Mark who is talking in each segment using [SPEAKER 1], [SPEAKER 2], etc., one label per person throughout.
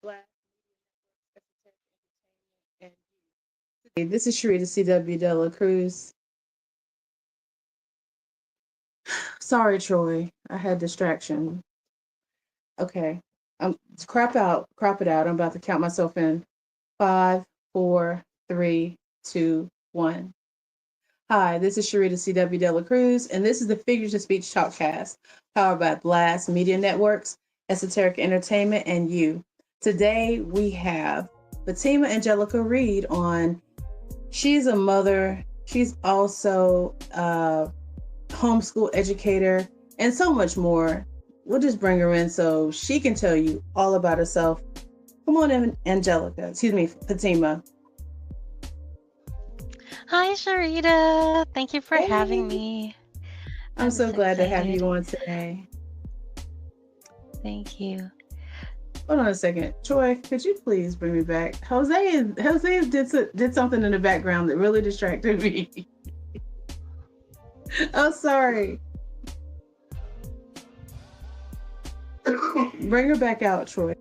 [SPEAKER 1] Black Esoterica Entertainment, and this is Sherrita C W Delacruz. Sorry, Troy, I had distraction. Okay, crop it out. I'm about to count myself in. Five, four, three, two, one. Hi, this is Sherrita C W Delacruz, and this is the Figures of Speech Talkcast, powered by Blast Media Networks, Esoterica Entertainment, and you. Today we have Fatima Angelica Reed on. She's a mother. She's also a homeschool educator and so much more. We'll just bring her in so she can tell you all about herself. Come on in, Angelica. Excuse me, Fatima.
[SPEAKER 2] Hi, Sherrita. Thank you for having
[SPEAKER 1] Hey,
[SPEAKER 2] me.
[SPEAKER 1] I'm
[SPEAKER 2] I'm
[SPEAKER 1] so
[SPEAKER 2] so
[SPEAKER 1] glad to have
[SPEAKER 2] excited.
[SPEAKER 1] you on today.
[SPEAKER 2] Thank you.
[SPEAKER 1] Hold on a second. Troy, could you please bring me back? Jose did something in the background that really distracted me. Oh, sorry. Bring her back out, Troy.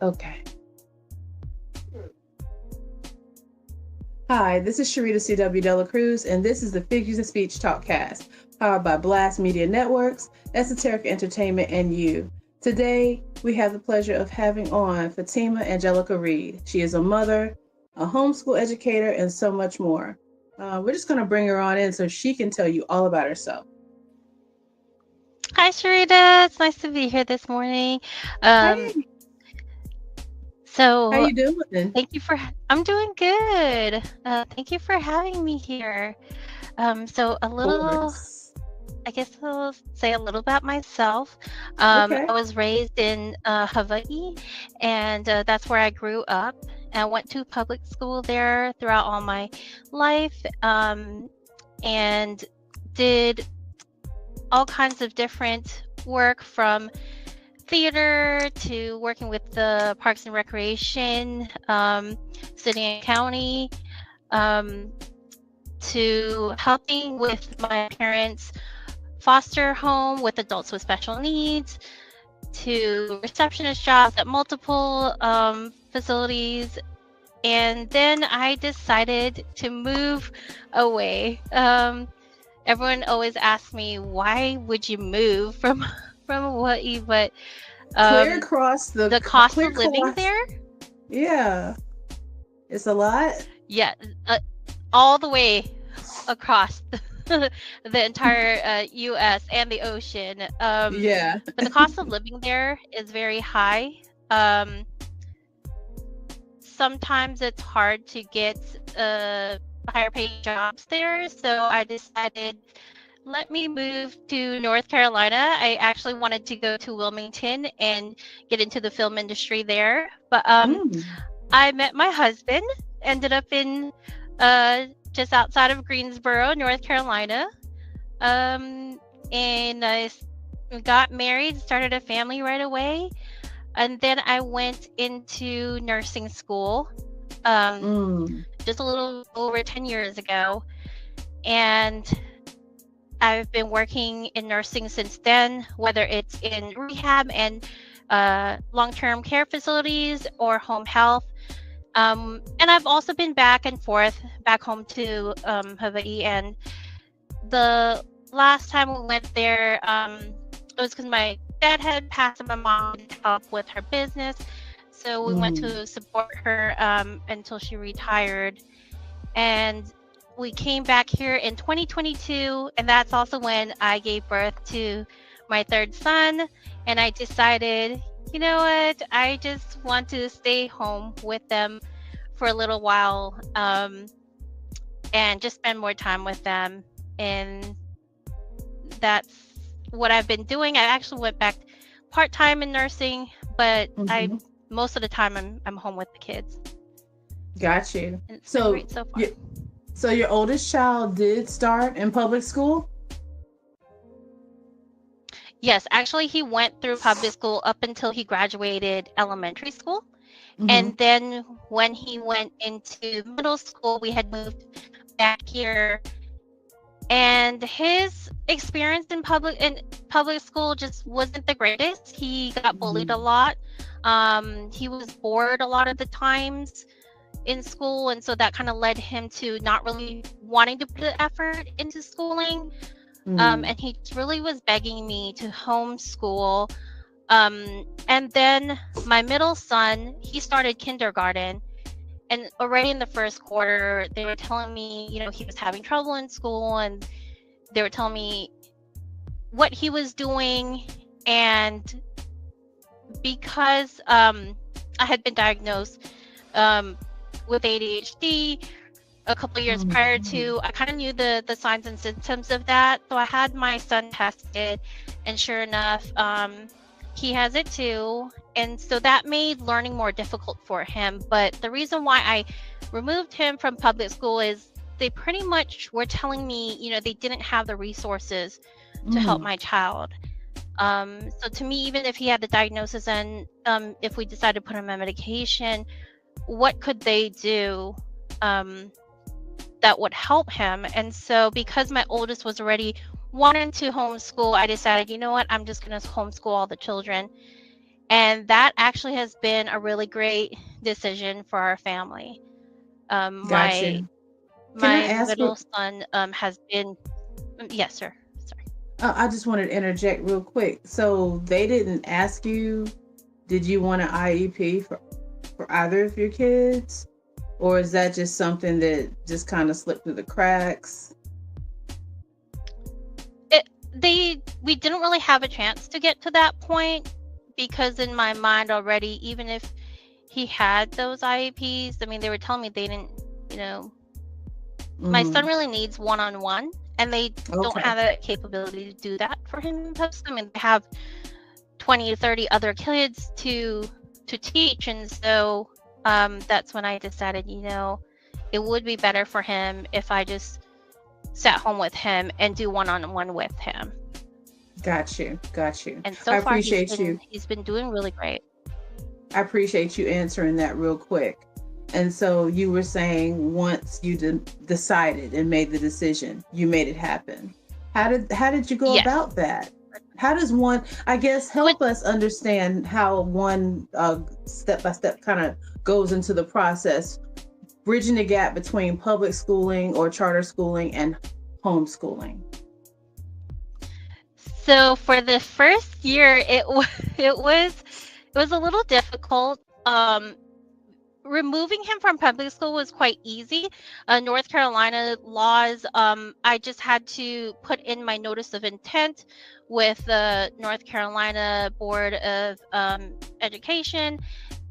[SPEAKER 1] Okay. Hi, this is Sherrita C W Delacruz, and this is the Figures of Speech Talkcast, powered by Blast Media Networks, Esoterica Entertainment, and you. Today, we have the pleasure of having on Fatima Angelica Reed. She is a mother, a homeschool educator, and so much more. We're just going to bring her on in so she can tell you all about herself.
[SPEAKER 2] Hi, Sherrita. It's nice to be here this morning. Um,
[SPEAKER 1] Hey, how
[SPEAKER 2] so
[SPEAKER 1] you doing?
[SPEAKER 2] thank you for. I'm doing good. Thank you for having me here. So a
[SPEAKER 1] Of
[SPEAKER 2] little.
[SPEAKER 1] course.
[SPEAKER 2] I guess I'll say a little about myself.
[SPEAKER 1] Okay.
[SPEAKER 2] I was raised in Hawaii, and that's where I grew up. I went to public school there throughout all my life, and did all kinds of different work from theater to working with the Parks and Recreation, city and county, um, to helping with my parents' foster home with adults with special needs, to receptionist jobs at multiple facilities. And then I decided to move away. Everyone always asks me, why would you move from from Hawaii? But
[SPEAKER 1] Clear
[SPEAKER 2] um,
[SPEAKER 1] across the
[SPEAKER 2] the cost
[SPEAKER 1] clear
[SPEAKER 2] of living
[SPEAKER 1] across.
[SPEAKER 2] there,
[SPEAKER 1] Yeah, it's a lot.
[SPEAKER 2] yeah, uh, all the way across the entire U.S. and the ocean.
[SPEAKER 1] Yeah.
[SPEAKER 2] But the cost of living there is very high. Um, Sometimes it's hard to get higher paying jobs there. So I decided, let me move to North Carolina. I actually wanted to go to Wilmington and get into the film industry there. But
[SPEAKER 1] Mm.
[SPEAKER 2] I met my husband, ended up in just outside of Greensboro, North Carolina. Um, and got married, started a family right away. And then I went into nursing school um,
[SPEAKER 1] Mm.
[SPEAKER 2] just a little over 10 years ago. And I've been working in nursing since then, whether it's in rehab and long term care facilities or home health. And I've also been back and forth back home to Hawaii. And the last time we went there, it was because my dad had passed and my mom needed help with her business. So we went
[SPEAKER 1] Mm.
[SPEAKER 2] to support her until she retired. And we came back here in 2022. And that's also when I gave birth to my third son. And I decided, you know what? I just want to stay home with them for a little while and just spend more time with them. And that's what I've been doing. I actually went back part time in nursing, but I
[SPEAKER 1] Hmm.
[SPEAKER 2] most of the time I'm home with the kids,
[SPEAKER 1] Got you.
[SPEAKER 2] and it's been
[SPEAKER 1] So,
[SPEAKER 2] great so far.
[SPEAKER 1] y- so your oldest child did start in public school.
[SPEAKER 2] Yes, actually he went through public school up until he graduated elementary school.
[SPEAKER 1] Hmm.
[SPEAKER 2] And then when he went into middle school, we had moved back here, and his experience in public school just wasn't the greatest. He got bullied a
[SPEAKER 1] Hmm.
[SPEAKER 2] lot. He was bored a lot of the times in school, and so that kind of led him to not really wanting to put the effort into schooling.
[SPEAKER 1] Mm.
[SPEAKER 2] And he really was begging me to homeschool. And then my middle son, he started kindergarten, and already in the first quarter, they were telling me, he was having trouble in school, and they were telling me what he was doing. And because I had been diagnosed with ADHD a couple of years prior to, I kind of knew the signs and symptoms of that. So I had my son tested, and sure enough, he has it too. And so that made learning more difficult for him. But the reason why I removed him from public school is they pretty much were telling me, they didn't have the resources to help my child. So to me, even if he had the diagnosis and if we decided to put him on medication, what could they do that would help him? And so because my oldest was already wanting to homeschool, I decided, you know what, I'm just going to homeschool all the children. And that actually has been a really great decision for our family.
[SPEAKER 1] Gotcha. Can I
[SPEAKER 2] My
[SPEAKER 1] ask?
[SPEAKER 2] middle son has been, yes, sir. Sorry.
[SPEAKER 1] I just wanted to interject real quick. So they didn't ask you, did you want an IEP for either of your kids? Or is that just something that just kind of slipped through the cracks?
[SPEAKER 2] We didn't really have a chance to get to that point, because in my mind already, even if he had those IEPs, I mean, they were telling me they didn't, my son really needs one-on-one, and they don't have that capability to do that for him. I mean, they have 20 to 30 other kids to teach, and so that's when I decided, it would be better for him if I just sat home with him and do one-on-one with him.
[SPEAKER 1] Got you.
[SPEAKER 2] And so
[SPEAKER 1] I
[SPEAKER 2] far,
[SPEAKER 1] appreciate
[SPEAKER 2] he's been doing really great.
[SPEAKER 1] I appreciate you answering that real quick. And so you were saying once you decided and made the decision, you made it happen. How did you go about that? How does one, I guess, help us understand how one step by step kind of goes into the process, bridging the gap between public schooling or charter schooling and homeschooling?
[SPEAKER 2] So for the first year, it was a little difficult. Removing him from public school was quite easy. North Carolina laws, I just had to put in my notice of intent with the North Carolina Board of Education,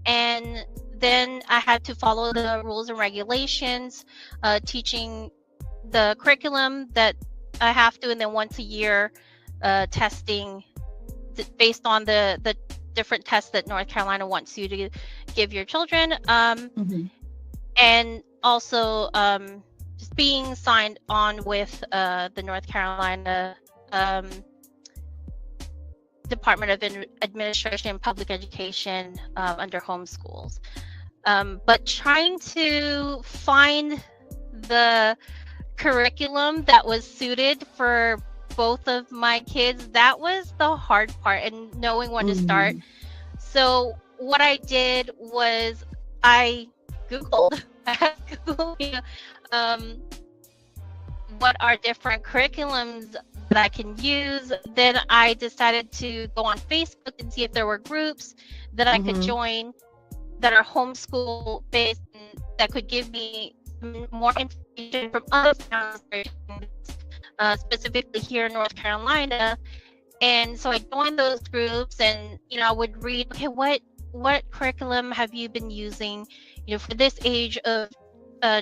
[SPEAKER 2] and then I had to follow the rules and regulations, teaching the curriculum that I have to, and then once a year testing based on the different tests that North Carolina wants you to give your children, and also just being signed on with the North Carolina Department of Administration and Public Education under homeschools. But trying to find the curriculum that was suited for both of my kids, that was the hard part, and knowing when to start. So what I did was I Googled what are different curriculums that I can use. Then I decided to go on Facebook and see if there were groups that I could join that are homeschool based, that could give me more information from other towns, specifically here in North Carolina. And so I joined those groups, and I would read, okay, what curriculum have you been using, for this age of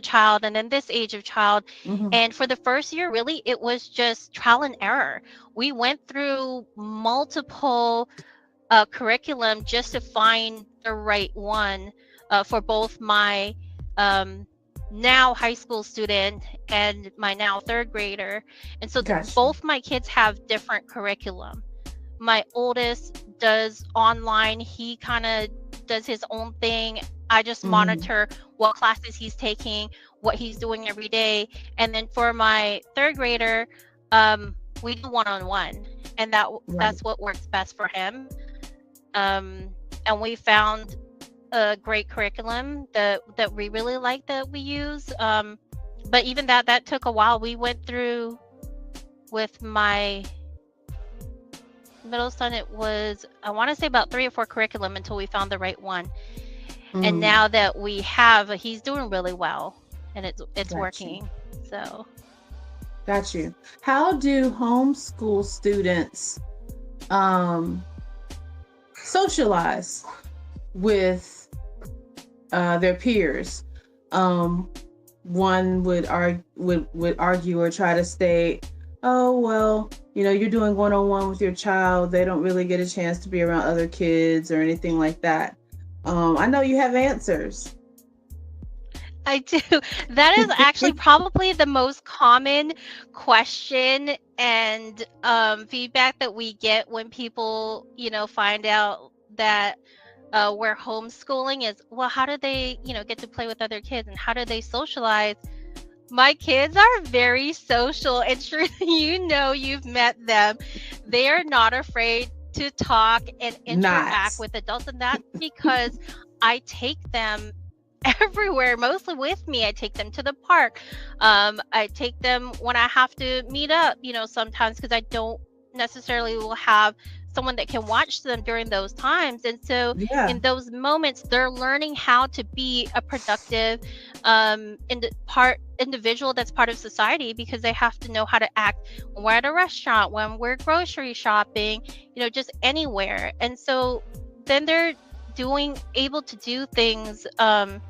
[SPEAKER 2] child and then this age of child. And for the first year, really, it was just trial and error. We went through multiple curriculum just to find the right one for both my now high school student and my now third grader. And so both my kids have different curriculum. My oldest does online. He kind of does his own thing. I just monitor what classes he's taking, what he's doing every day. And then for my third grader, we do one-on-one, and that's what works best for him. and we found a great curriculum that we really like that we use. But even that took a while. We went through with my middle son, it was, I want to say, about 3 or 4 curriculum until we found the right one. And
[SPEAKER 1] Mm,
[SPEAKER 2] now that we have, he's doing really well, and it's
[SPEAKER 1] got you.
[SPEAKER 2] working. So
[SPEAKER 1] Got you. How do homeschool students socialize with their peers? One would argue or try to state, oh well, you're doing one-on-one with your child. They don't really get a chance to be around other kids or anything like that. I know you have answers.
[SPEAKER 2] I do. That is actually probably the most common question and feedback that we get when people, find out that we're homeschooling is, well, how do they, get to play with other kids, and how do they socialize? My kids are very social, and sure, you've met them. They are not afraid to talk and interact
[SPEAKER 1] Not.
[SPEAKER 2] with adults, and that's because I take them everywhere, mostly with me. I take them to the park. I take them when I have to meet up, sometimes, because I don't necessarily will have someone that can watch them during those times. And so
[SPEAKER 1] Yeah.
[SPEAKER 2] in those moments, they're learning how to be a productive individual that's part of society, because they have to know how to act when we're at a restaurant, when we're grocery shopping, just anywhere. And so then they're able to do things on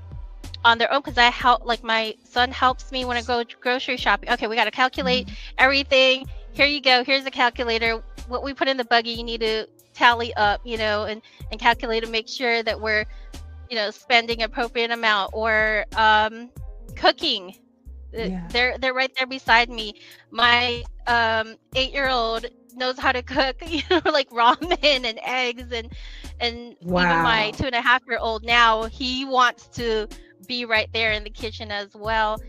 [SPEAKER 2] their own, because I help, like my son helps me when I go grocery shopping. Okay, we got to calculate everything. Here you go. Here's a calculator. What we put in the buggy, you need to tally up, and calculate to make sure that we're, spending appropriate amount. Or cooking.
[SPEAKER 1] Yeah.
[SPEAKER 2] They're right there beside me. My 8-year-old knows how to cook, like ramen and eggs, and even my
[SPEAKER 1] Wow.
[SPEAKER 2] 2.5-year-old now, he wants to be right there in the kitchen as well.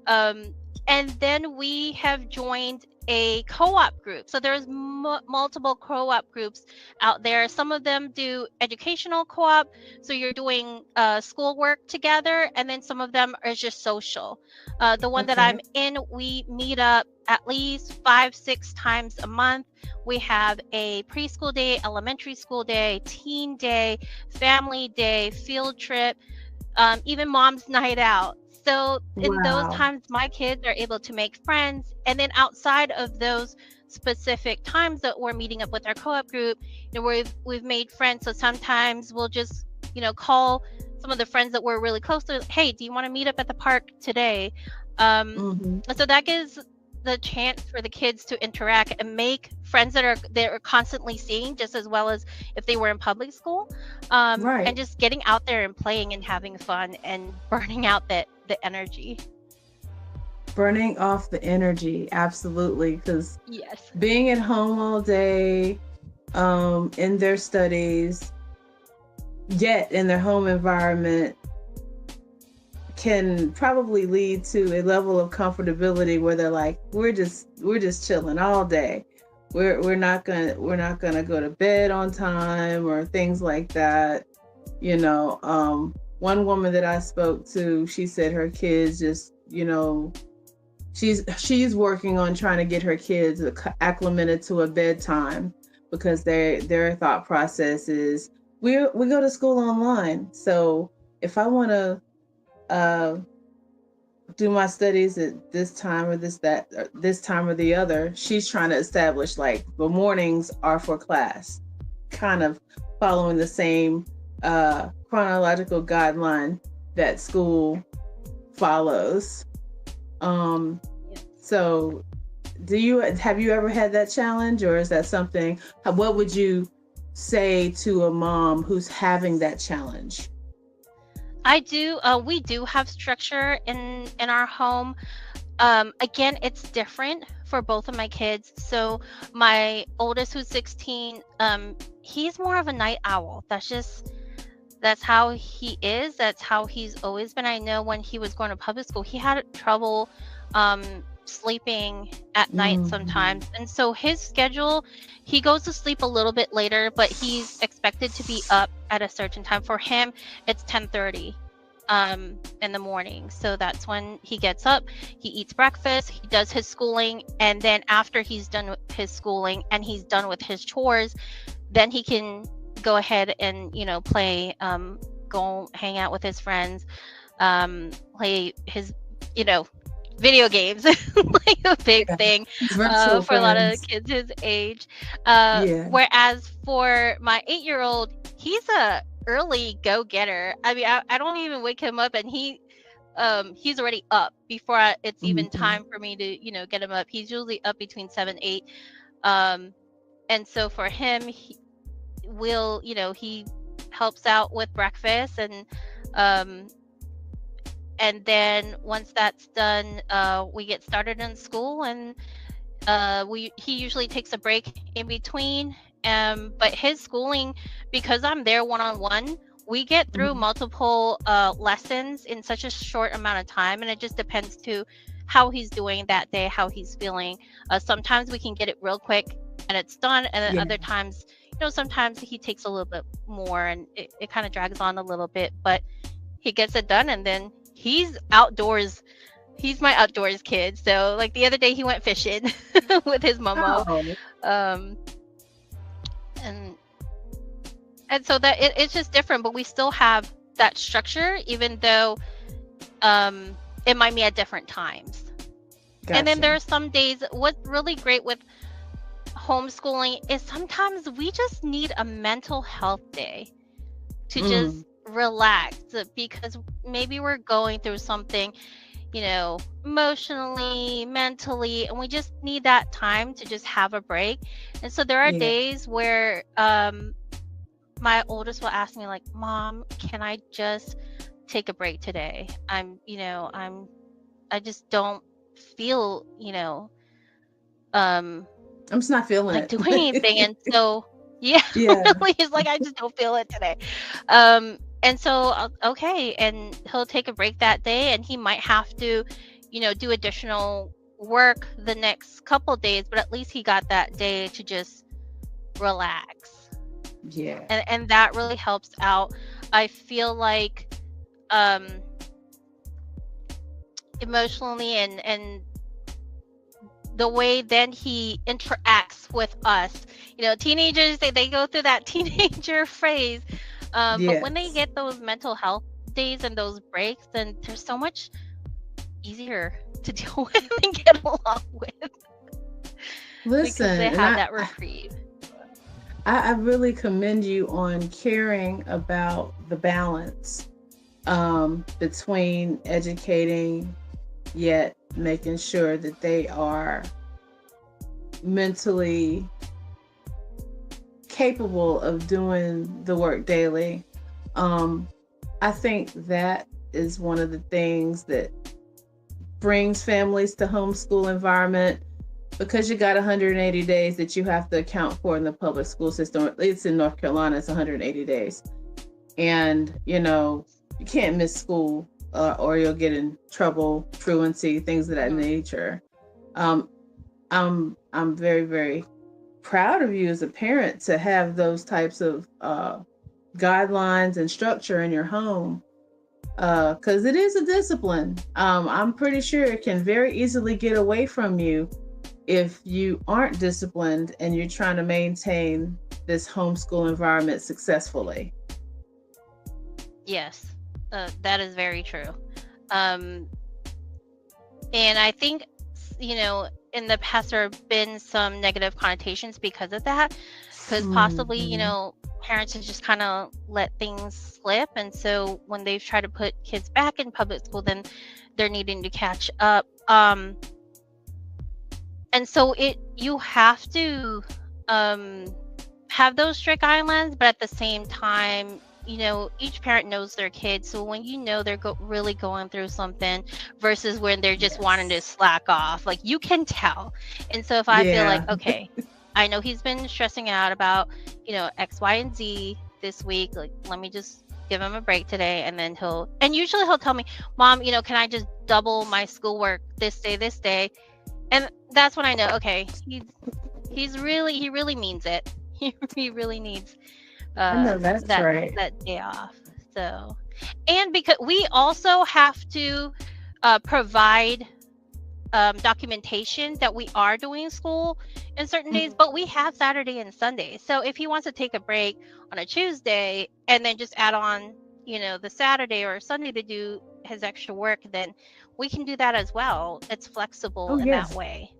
[SPEAKER 2] And then we have joined a co-op group. So there's multiple co-op groups out there. Some of them do educational co-op, so you're doing schoolwork together, and then some of them are just social. The one that I'm
[SPEAKER 1] Okay.
[SPEAKER 2] in, we meet up at least 5-6 times a month. We have a preschool day, elementary school day, teen day, family day, field trip, even mom's night out. So in those
[SPEAKER 1] Wow.
[SPEAKER 2] times, my kids are able to make friends. And then outside of those specific times that we're meeting up with our co-op group, we've made friends. So sometimes we'll just, call some of the friends that we're really close to. Hey, do you want to meet up at the park today?
[SPEAKER 1] Mm-hmm.
[SPEAKER 2] So that gives the chance for the kids to interact and make friends that are constantly seeing, just as well as if they were in public school, and
[SPEAKER 1] Right.
[SPEAKER 2] just getting out there and playing and having fun and burning out the energy.
[SPEAKER 1] Burning off the energy. Absolutely. Because
[SPEAKER 2] Yes.
[SPEAKER 1] being at home all day, in their studies, yet in their home environment, can probably lead to a level of comfortability where they're like, we're just chilling all day. We're not gonna go to bed on time or things like that. One woman that I spoke to, she said her kids just, she's working on trying to get her kids acclimated to a bedtime, because their thought process is, we go to school online. So if I want to do my studies at this time or this time or the other, she's trying to establish like the mornings are for class, kind of following the same chronological guideline that school follows. So have you ever had that challenge, or is that something, what would you say to a mom who's having that challenge?
[SPEAKER 2] I do. We do have structure in our home. Again, it's different for both of my kids. So my oldest, who's 16, he's more of a night owl. That's how he is. That's how he's always been. I know when he was going to public school, he had trouble sleeping at night
[SPEAKER 1] Mhm.
[SPEAKER 2] sometimes. And so his schedule, he goes to sleep a little bit later, but he's expected to be up at a certain time. For him, it's 10:30 in the morning. So that's when he gets up, he eats breakfast, he does his schooling, and then after he's done with his schooling and he's done with his chores, then he can go ahead and, play, go hang out with his friends, play his, you know, video games, like a big
[SPEAKER 1] Yeah.
[SPEAKER 2] thing
[SPEAKER 1] Virtual
[SPEAKER 2] for a lot of
[SPEAKER 1] friends.
[SPEAKER 2] kids his age.
[SPEAKER 1] Yeah.
[SPEAKER 2] Whereas for my 8-year old, he's a early go-getter. I mean, I don't even wake him up, and he's already up before it's even
[SPEAKER 1] Mhm.
[SPEAKER 2] time for me to, get him up. He's usually up between 7, 8. Um, and so for him, he helps out with breakfast, um, and then once that's done, we get started in school, and he usually takes a break in between. But his schooling, because I'm there one-on-one, we get through
[SPEAKER 1] Mhm.
[SPEAKER 2] multiple lessons in such a short amount of time, and it just depends to how he's doing that day, how he's feeling. Sometimes we can get it real quick and it's done, and then
[SPEAKER 1] Yeah.
[SPEAKER 2] other times, sometimes he takes a little bit more, and it kind of drags on a little bit, but he gets it done, and then he's outdoors. He's my outdoors kid. So like the other day he went fishing with his momo.
[SPEAKER 1] Oh.
[SPEAKER 2] Um and so that it's just different, but we still have that structure, even though it might be at different times. And then there
[SPEAKER 1] Gotcha.
[SPEAKER 2] are some days, what's really great with homeschooling is sometimes we just need a mental health day to
[SPEAKER 1] Mm.
[SPEAKER 2] just relax, because maybe we're going through something, emotionally, mentally, and we just need that time to just have a break. And so there are
[SPEAKER 1] Yeah.
[SPEAKER 2] days where my oldest will ask me like, "Mom, can I just take a break today? I just don't feel, um
[SPEAKER 1] I'm just not feeling
[SPEAKER 2] like doing anything."
[SPEAKER 1] it.
[SPEAKER 2] And so yeah,
[SPEAKER 1] Yeah.
[SPEAKER 2] really, he's like, "I just don't feel it today." And so okay, and he'll take a break that day, and he might have to, do additional work the next couple days, but at least he got that day to just relax.
[SPEAKER 1] Yeah.
[SPEAKER 2] And that really helps out. I feel like um emotionally, and the way then he interacts with us. Teenagers, they go through that teenager phase. But when they
[SPEAKER 1] Yes.
[SPEAKER 2] get those mental health days and those breaks, then they're so much easier to deal with and get along with, because they
[SPEAKER 1] Listen, and
[SPEAKER 2] have
[SPEAKER 1] I,
[SPEAKER 2] that reprieve.
[SPEAKER 1] I really commend you on caring about the balance between educating yet making sure that they are mentally capable of doing the work daily. Um, I think that is one of the things that brings families to homeschool environment, because you got 180 days that you have to account for in the public school system. At least in North Carolina, it's 180 days. And, you can't miss school or you'll get in trouble, truancy, things of that
[SPEAKER 2] Hmm.
[SPEAKER 1] nature. Um, I'm very, very proud of you as a parent to have those types of guidelines and structure in your home, because it is a discipline. I'm pretty sure it can very easily get away from you if you aren't disciplined and you're trying to maintain this homeschool environment successfully.
[SPEAKER 2] Yes, that is very true. Um, and I think, in the past there have been some negative connotations because of that, because possibly,
[SPEAKER 1] Mhm.
[SPEAKER 2] parents have just kind of let things slip, and so when they've tried to put kids back in public school, then they're needing to catch up. And so you have to um have those strict guidelines, but at the same time, each parent knows their kids. So when they're really going through something versus when they're just wanting to
[SPEAKER 1] Yes.
[SPEAKER 2] slack off, like you can tell. And so if I feel like,
[SPEAKER 1] Yeah.
[SPEAKER 2] okay, I know he's been stressing out about, X, Y, and Z this week, like let me just give him a break today, and then usually he'll tell me, Mom, can I just double my schoolwork this day, And that's when I know, okay, he really means it. He really needs
[SPEAKER 1] I know that's
[SPEAKER 2] that
[SPEAKER 1] right.
[SPEAKER 2] day off. So, and because we also have to provide documentation that we are doing school in certain days,
[SPEAKER 1] Mm.
[SPEAKER 2] but we have Saturday and Sunday. So if he wants to take a break on a Tuesday and then just add on, the Saturday or Sunday to do his extra work, then we can do that as well. It's flexible
[SPEAKER 1] Oh
[SPEAKER 2] in that
[SPEAKER 1] yes,
[SPEAKER 2] way,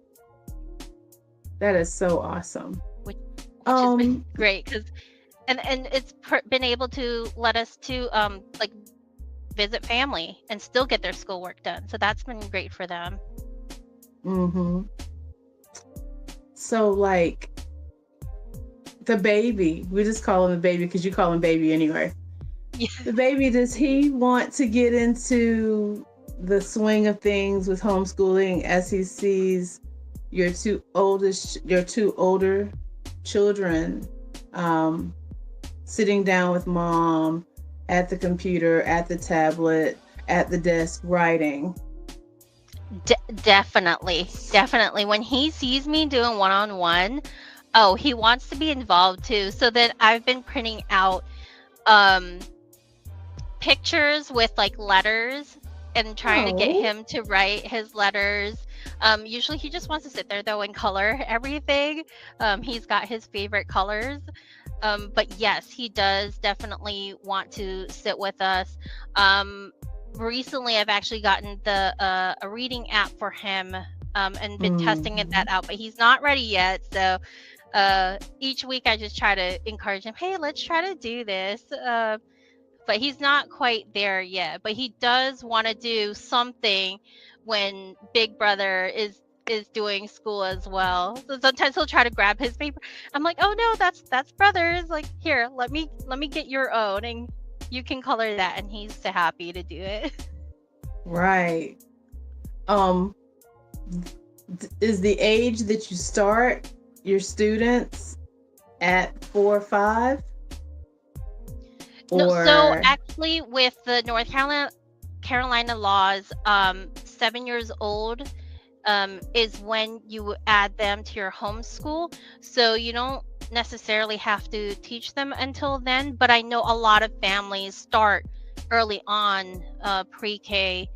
[SPEAKER 1] that is so awesome.
[SPEAKER 2] which which has been
[SPEAKER 1] Um,
[SPEAKER 2] great because and it's been able to let us to like visit family and still get their schoolwork done. So that's been great for them.
[SPEAKER 1] mm-hmm. So like the baby, we just call him the baby because you call him baby anyway.
[SPEAKER 2] Yeah.
[SPEAKER 1] The baby, does he want to get into the swing of things with homeschooling as he sees your two older children um, sitting down with mom at the computer, at the tablet, at the desk writing?
[SPEAKER 2] Definitely. When he sees me doing one-on-one, oh, he wants to be involved too. So then I've been printing out um pictures with like letters and trying to get
[SPEAKER 1] Oh,
[SPEAKER 2] him to write his letters. Usually he just wants to sit there though and color everything. He's got his favorite colors. But yes, he does definitely want to sit with us. Um, Recently, I've actually gotten a reading app for him, and been testing
[SPEAKER 1] mm-hmm.
[SPEAKER 2] that out. But he's not ready yet. So each week, I just try to encourage him. Hey, let's try to do this. But he's not quite there yet. But he does want to do something when Big Brother is doing school as well. So sometimes he'll try to grab his paper. I'm like, oh no, that's brother's. Like, here, let me get your own, and you can color that. And he's so happy to do it.
[SPEAKER 1] Right. Um, is the age that you start your students at 4 or 5,
[SPEAKER 2] No, so
[SPEAKER 1] or
[SPEAKER 2] actually, with the North Carolina laws, 7 years old is when you add them to your homeschool. So you don't necessarily have to teach them until then. But I know a lot of families start early on, pre-K,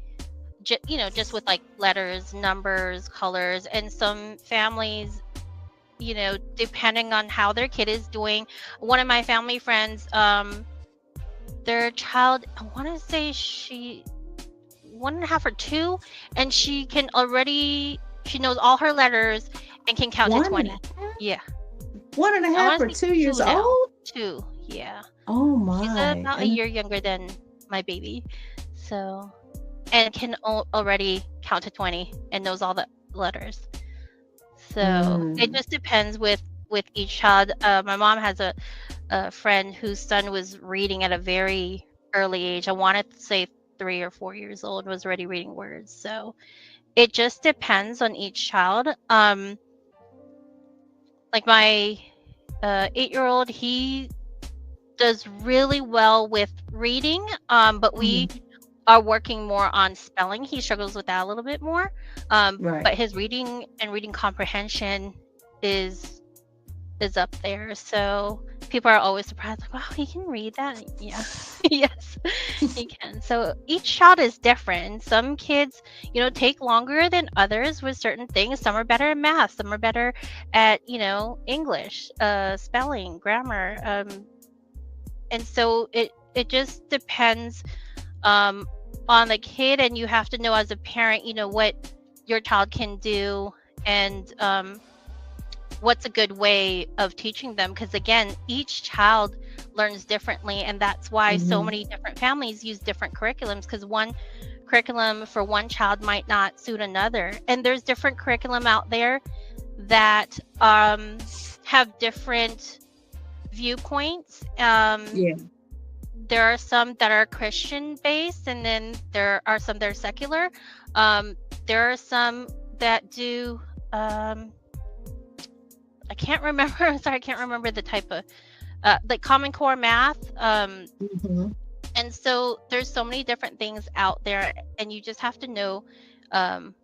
[SPEAKER 2] just with like letters, numbers, colors, and some families, depending on how their kid is doing. One of my family friends, their child, I want to say she 1.5 or 2, and she knows all her letters and can count to
[SPEAKER 1] one and
[SPEAKER 2] 20. Yeah,
[SPEAKER 1] 1.5
[SPEAKER 2] I want
[SPEAKER 1] or
[SPEAKER 2] to say
[SPEAKER 1] 2 years
[SPEAKER 2] 2 now.
[SPEAKER 1] old?
[SPEAKER 2] 2, yeah.
[SPEAKER 1] Oh
[SPEAKER 2] She's
[SPEAKER 1] my!
[SPEAKER 2] about a
[SPEAKER 1] And
[SPEAKER 2] year younger than my baby, so, and can already count to 20 and knows all the letters. So it
[SPEAKER 1] mm,
[SPEAKER 2] just depends with each child. My mom has a friend whose son was reading at a very early age. I wanted to say 3 or 4 years old, was already reading words. So it just depends on each child. Like my 8-year-old, he does really well with reading. But we
[SPEAKER 1] mhm,
[SPEAKER 2] are working more on spelling. He struggles with that a little bit more.
[SPEAKER 1] right.
[SPEAKER 2] But his reading and reading comprehension is up there. So people are always surprised, like, wow, he can read that. Yeah, yes, he can. So each child is different. Some kids, take longer than others with certain things. Some are better at math. Some are better at, English, spelling, grammar. And so it just depends um, on the kid, and you have to know as a parent, what your child can do, and what's a good way of teaching them, because again, each child learns differently, and that's why so
[SPEAKER 1] Hmm.
[SPEAKER 2] many different families use different curriculums, because one curriculum for one child might not suit another, and there's different curriculum out there that have different viewpoints.
[SPEAKER 1] Yeah.
[SPEAKER 2] There are some that are Christian based, and then there are some that are secular. um, there are some that do I can't remember. Sorry, I can't remember the type of like Common Core math.
[SPEAKER 1] Hmm.
[SPEAKER 2] And so there's so many different things out there, and you just have to know um,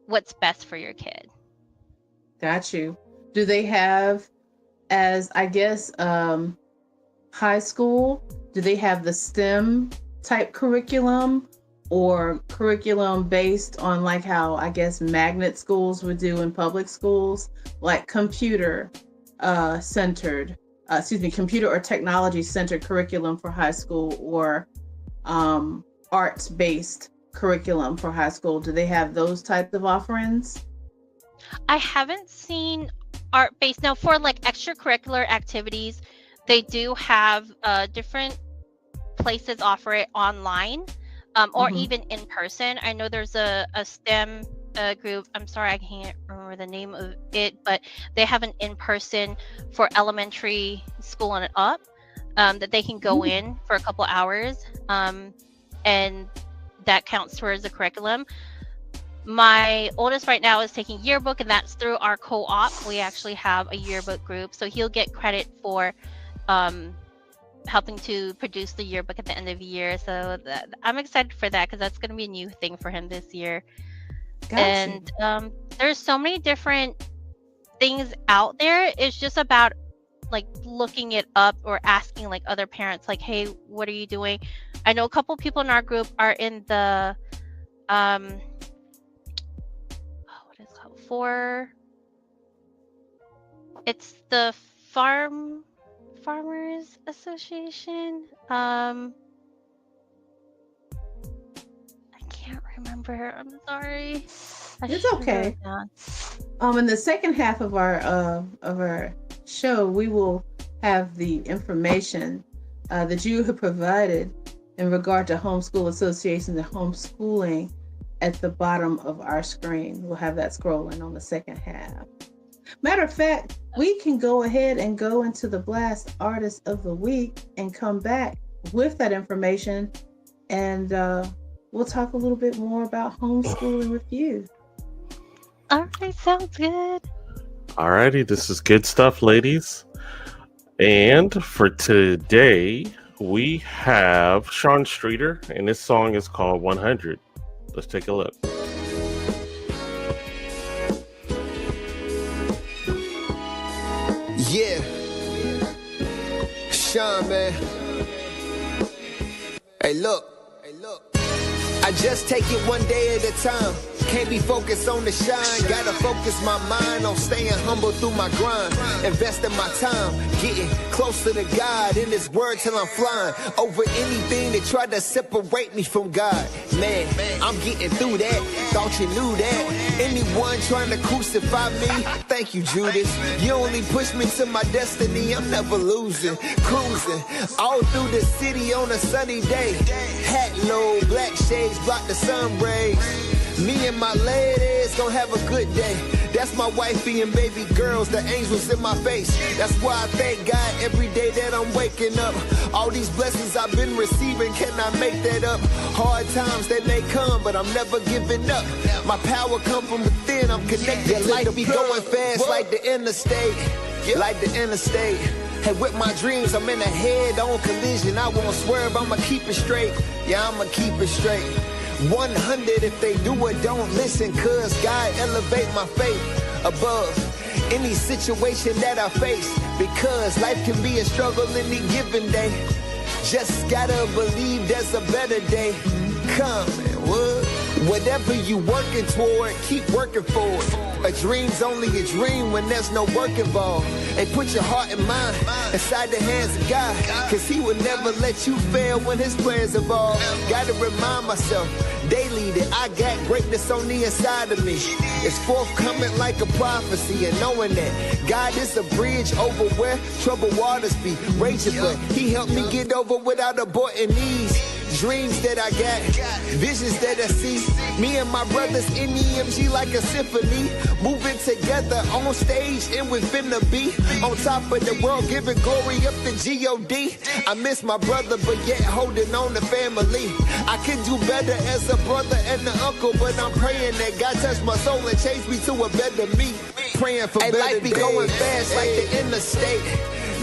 [SPEAKER 2] what's best for your kid.
[SPEAKER 1] Got you. Do they have, as I guess, high school, do they have the STEM type curriculum or curriculum based on like how I guess magnet schools would do in public schools, like computer centered, computer or technology centered curriculum for high school, or arts based curriculum for high school? Do they have those types of offerings?
[SPEAKER 2] I haven't seen art-based. Now, for like extracurricular activities, they do have different places offer it online, or even in person. I know there's a STEM group. I'm sorry, I can't remember the name of it, but they have an in-person for elementary school and up, that they can go in for a couple hours, and that counts towards the curriculum. My oldest right now is taking yearbook, and that's through our co-op. We actually have a yearbook group, so he'll get credit for helping to produce the yearbook at the end of the year. So I'm excited for that, because that's going to be a new thing for him this year. Gotcha. And there's so many different things out there. It's just about like looking it up or asking like other parents, like, hey, what are you doing? I know a couple people in our group are in the it's the Farmers Association. I can't remember. I'm sorry.
[SPEAKER 1] It's okay. In the second half of our show, we will have the information that you have provided in regard to homeschool associations and homeschooling at the bottom of our screen. We'll have that scrolling on the second half. Matter of fact, we can go ahead and go into the Blast Artist of the Week and come back with that information, and we'll talk a little bit more about homeschooling with you.
[SPEAKER 2] All right, sounds good.
[SPEAKER 3] All righty, this is good stuff, ladies. And for today, we have Sean Streeter, and this song is called 100. Let's take a look.
[SPEAKER 4] Yeah, Sean, man. Hey, look. I just take it one day at a time. Can't be focused on the shine. Gotta focus my mind on staying humble through my grind. Investing my time, getting closer to God in His word till I'm flying over anything that tried to separate me from God. Man, I'm getting through that. Thought you knew that. Anyone trying to crucify me, thank you, Judas. You only push me to my destiny. I'm never losing. Cruising all through the city on a sunny day. Hat low, black shades block the sun rays. Me and my ladies gon' have a good day. That's my wifey and baby girls, the angels in my face. That's why I thank God every day that I'm waking up. All these blessings I've been receiving, cannot make that up. Hard times they may come, but I'm never giving up. My power come from within, I'm connected to life be going fast like the interstate. Like the interstate. Hey, with my dreams, I'm in a head-on collision. I won't swerve, I'ma keep it straight. Yeah, I'ma keep it straight. 100 if they do it, don't listen, cause God elevate my faith above any situation that I face, because life can be a struggle any given day. Just gotta believe there's a better day coming. Whatever you working toward, keep working for it. A dream's only a dream when there's no work involved. And put your heart and mind inside the hands of God, cause He will never let you fail when His plans evolve. Gotta remind myself daily that I got greatness on the inside of me. It's forthcoming like a prophecy, and knowing that God is a bridge over where troubled waters be raging, but He helped me get over without aborting these dreams that I got, visions that I see. Me and my brothers in EMG like a symphony, moving together on stage, and we're finna be on top of the world, giving glory up to G.O.D. I miss my brother, but yet holding on to family. I could do better as a brother and an uncle, but I'm praying that God touch my soul and change me to a better me. Praying for better life be days. Going fast like the interstate,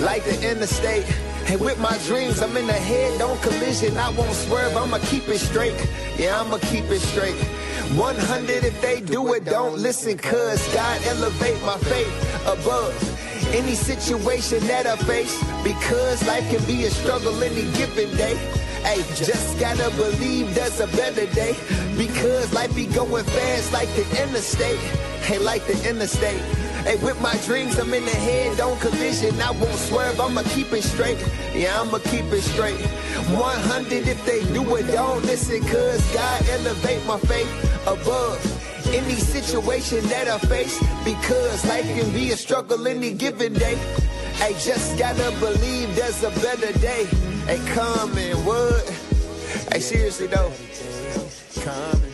[SPEAKER 4] like the interstate. Hey, with my dreams, I'm in the head, don't collision. I won't swerve, I'ma keep it straight. Yeah, I'ma keep it straight. 100 if they do it, don't listen, cuz God elevate my faith above any situation that I face, because life can be a struggle any given day. Hey, just gotta believe there's a better day, because life be going fast like the interstate. Hey, like the interstate. Hey, with my dreams, I'm in the head, don't collision. I won't swerve, I'ma keep it straight. Yeah, I'ma keep it straight. 100 if they do it, don't listen, cuz God elevate my faith above any situation that I face, because life can be a struggle any given day. Hey, just gotta believe there's a better day. Hey, coming, what? Hey, seriously though, coming,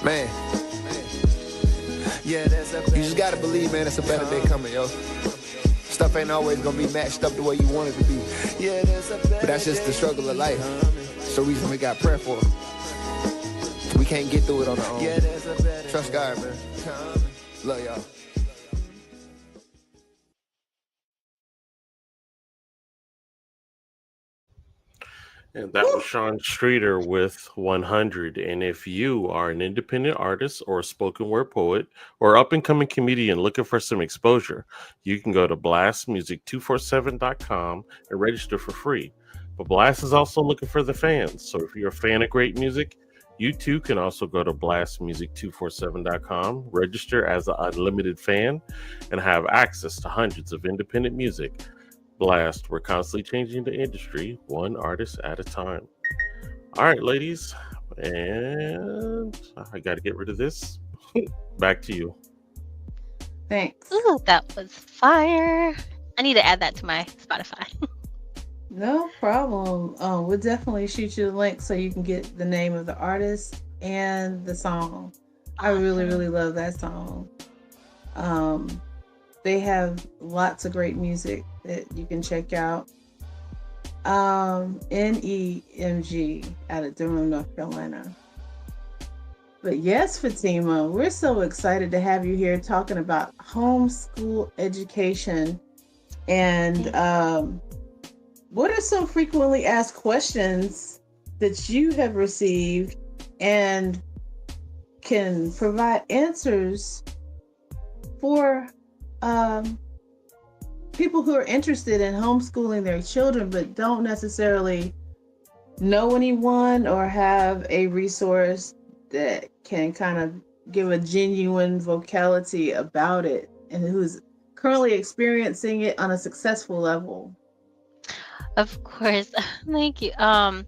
[SPEAKER 4] man. Yeah, you just gotta believe, man, it's a better day coming, yo. Stuff ain't always gonna be matched up the way you want it to be. Yeah, but that's just the struggle of life. It's the reason we got prayer for. We can't get through it on our own. Trust God, man. Love y'all.
[SPEAKER 3] And that was Sean Streeter with 100. And if you are an independent artist or a spoken word poet or up and coming comedian looking for some exposure, you can go to blastmusic247.com and register for free. But Blast is also looking for the fans. So if you're a fan of great music, you too can also go to blastmusic247.com, register as an unlimited fan, and have access to hundreds of independent music. Blast, we're constantly changing the industry, one artist at a time. All right, ladies, and I got to get rid of this. Back to you.
[SPEAKER 1] Thanks.
[SPEAKER 2] Ooh, that was fire. I need to add that to my Spotify.
[SPEAKER 1] No problem. We'll definitely shoot you the link so you can get the name of the artist and the song. I really, really love that song. They have lots of great music that you can check out. NEMG out of Durham, North Carolina. But yes, Fatima, we're so excited to have you here talking about homeschool education. And what are some frequently asked questions that you have received and can provide answers for people who are interested in homeschooling their children but don't necessarily know anyone or have a resource that can kind of give a genuine vocality about it, and who's currently experiencing it on a successful level?
[SPEAKER 2] Of course. Thank you. So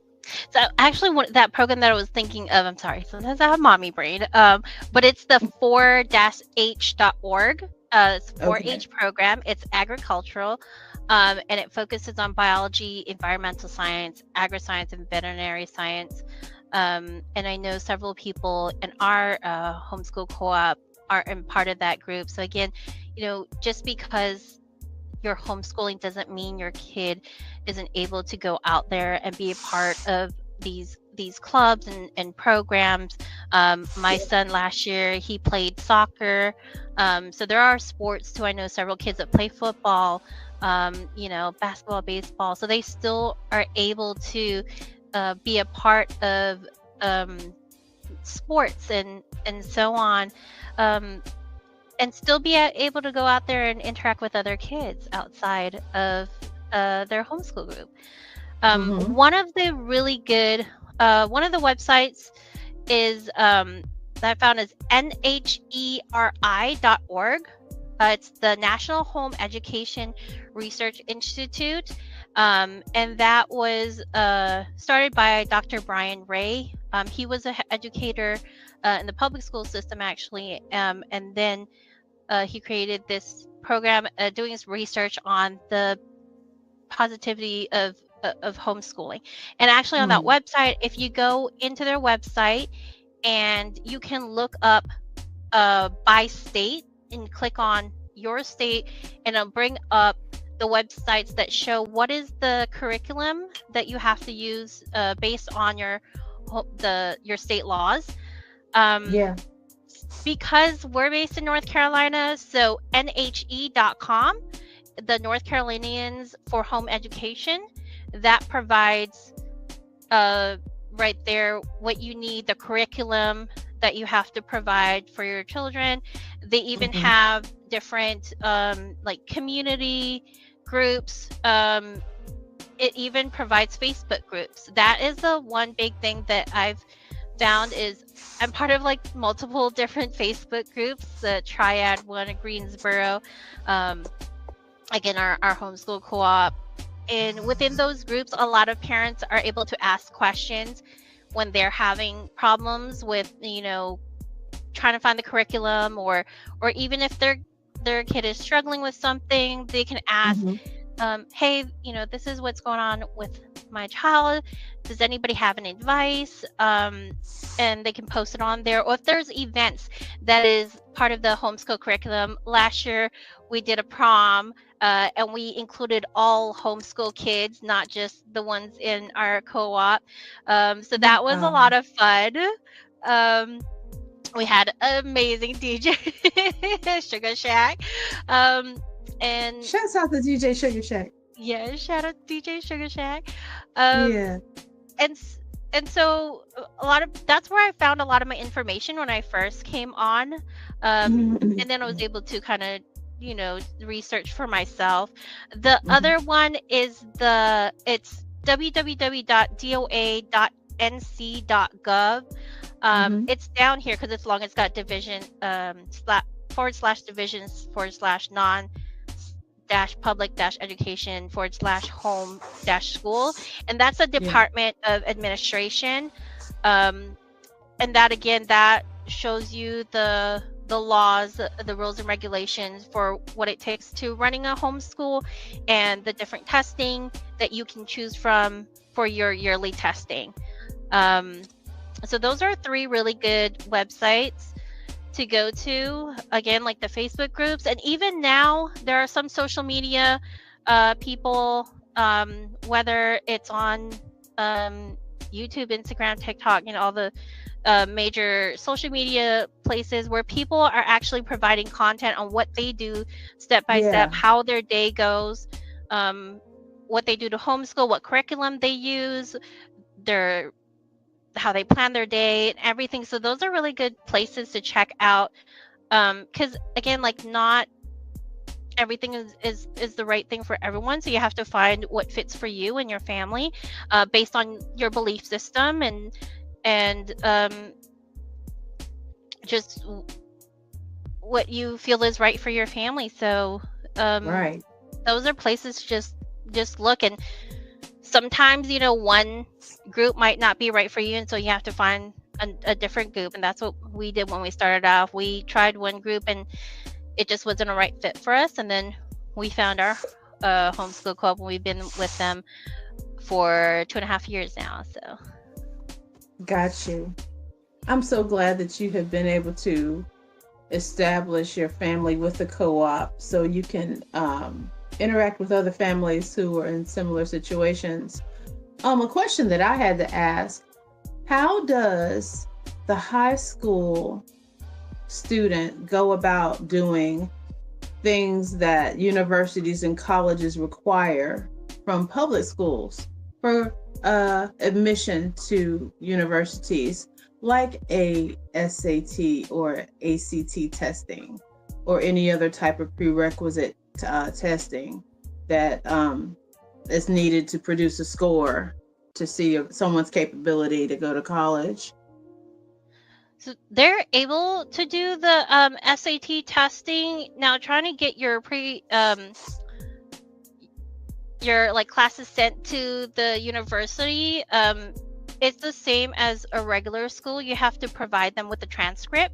[SPEAKER 2] actually that program that I was thinking of, I'm sorry, sometimes I have mommy brain. But it's the 4-h.org. It's a 4-H program. It's agricultural. And it focuses on biology, environmental science, agri-science, and veterinary science. And I know several people in our homeschool co-op are in part of that group. So again, just because you're homeschooling doesn't mean your kid isn't able to go out there and be a part of these clubs and programs. My son last year, he played soccer. So there are sports too. I know several kids that play football, basketball, baseball. So they still are able to be a part of sports and so on. And still be able to go out there and interact with other kids outside of their homeschool group. One of the really good, one of the websites is that I found is nheri.org. It's the National Home Education Research Institute. And that was started by Dr. Brian Ray. He was an educator in the public school system, actually. And then he created this program doing his research on the positivity of homeschooling. And actually on that website, if you go into their website and you can look up by state and click on your state, and it'll bring up the websites that show what is the curriculum that you have to use based on your state laws. Because we're based in North Carolina, so nhe.com the North Carolinians for Home Education, that provides right there what you need, the curriculum that you have to provide for your children. They even have different like community groups. It even provides Facebook groups. That is the one big thing that I've found is I'm part of like multiple different Facebook groups, the Triad one in Greensboro, again, our homeschool co-op. And within those groups, a lot of parents are able to ask questions when they're having problems with, trying to find the curriculum, or even if their kid is struggling with something, they can ask, hey, this is what's going on with my child. Does anybody have any advice? And they can post it on there. Or if there's events that is part of the homeschool curriculum. Last year, we did a prom, and we included all homeschool kids, not just the ones in our co-op. So that was a lot of fun. We had an amazing DJ, Sugar Shack. And
[SPEAKER 1] shouts out to DJ Sugar Shack.
[SPEAKER 2] Yeah, shout out to DJ Sugar Shack.
[SPEAKER 1] Yeah.
[SPEAKER 2] And so that's where I found a lot of my information when I first came on. And then I was able to kind of, research for myself. The other one is it's www.doa.nc.gov. It's down here because it's long. It's got division /divisions /non public education /home school, and that's a Department of Administration. And that again, that shows you the laws, the rules and regulations for what it takes to running a homeschool, and the different testing that you can choose from for your yearly testing. So those are 3 really good websites to go to, again, like the Facebook groups. And even now there are some social media people, whether it's on YouTube, Instagram, TikTok, all the major social media places where people are actually providing content on what they do step by step, how their day goes, what they do to homeschool, what curriculum they use, how they plan their day and everything. So those are really good places to check out, because again, like, not everything is the right thing for everyone, so you have to find what fits for you and your family, based on your belief system and just what you feel is right for your family. So right, those are places to just look. And sometimes one group might not be right for you, and so you have to find a different group. And that's what we did when we started off. We tried one group and it just wasn't a right fit for us, and then we found our homeschool club, and we've been with them for 2.5 years now. So
[SPEAKER 1] got you. I'm so glad that you have been able to establish your family with the co-op, so you can interact with other families who are in similar situations. A question that I had to ask: how does the high school student go about doing things that universities and colleges require from public schools for admission to universities, like a SAT or ACT testing, or any other type of prerequisite testing that is needed to produce a score to see someone's capability to go to college?
[SPEAKER 2] So they're able to do the SAT testing now. Trying to get your classes sent to the university, it's the same as a regular school. You have to provide them with a transcript.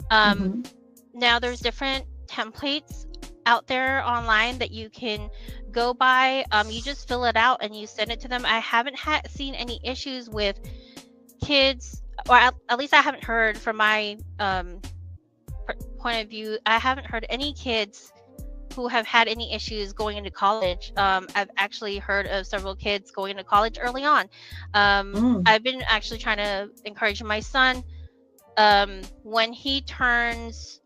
[SPEAKER 2] Now there's different templates out there online that you can go by. You just fill it out and you send it to them. I haven't seen any issues with kids, or at least I haven't heard from my point of view. I haven't heard any kids who have had any issues going into college. I've actually heard of several kids going into college early on. I've been actually trying to encourage my son, when he turns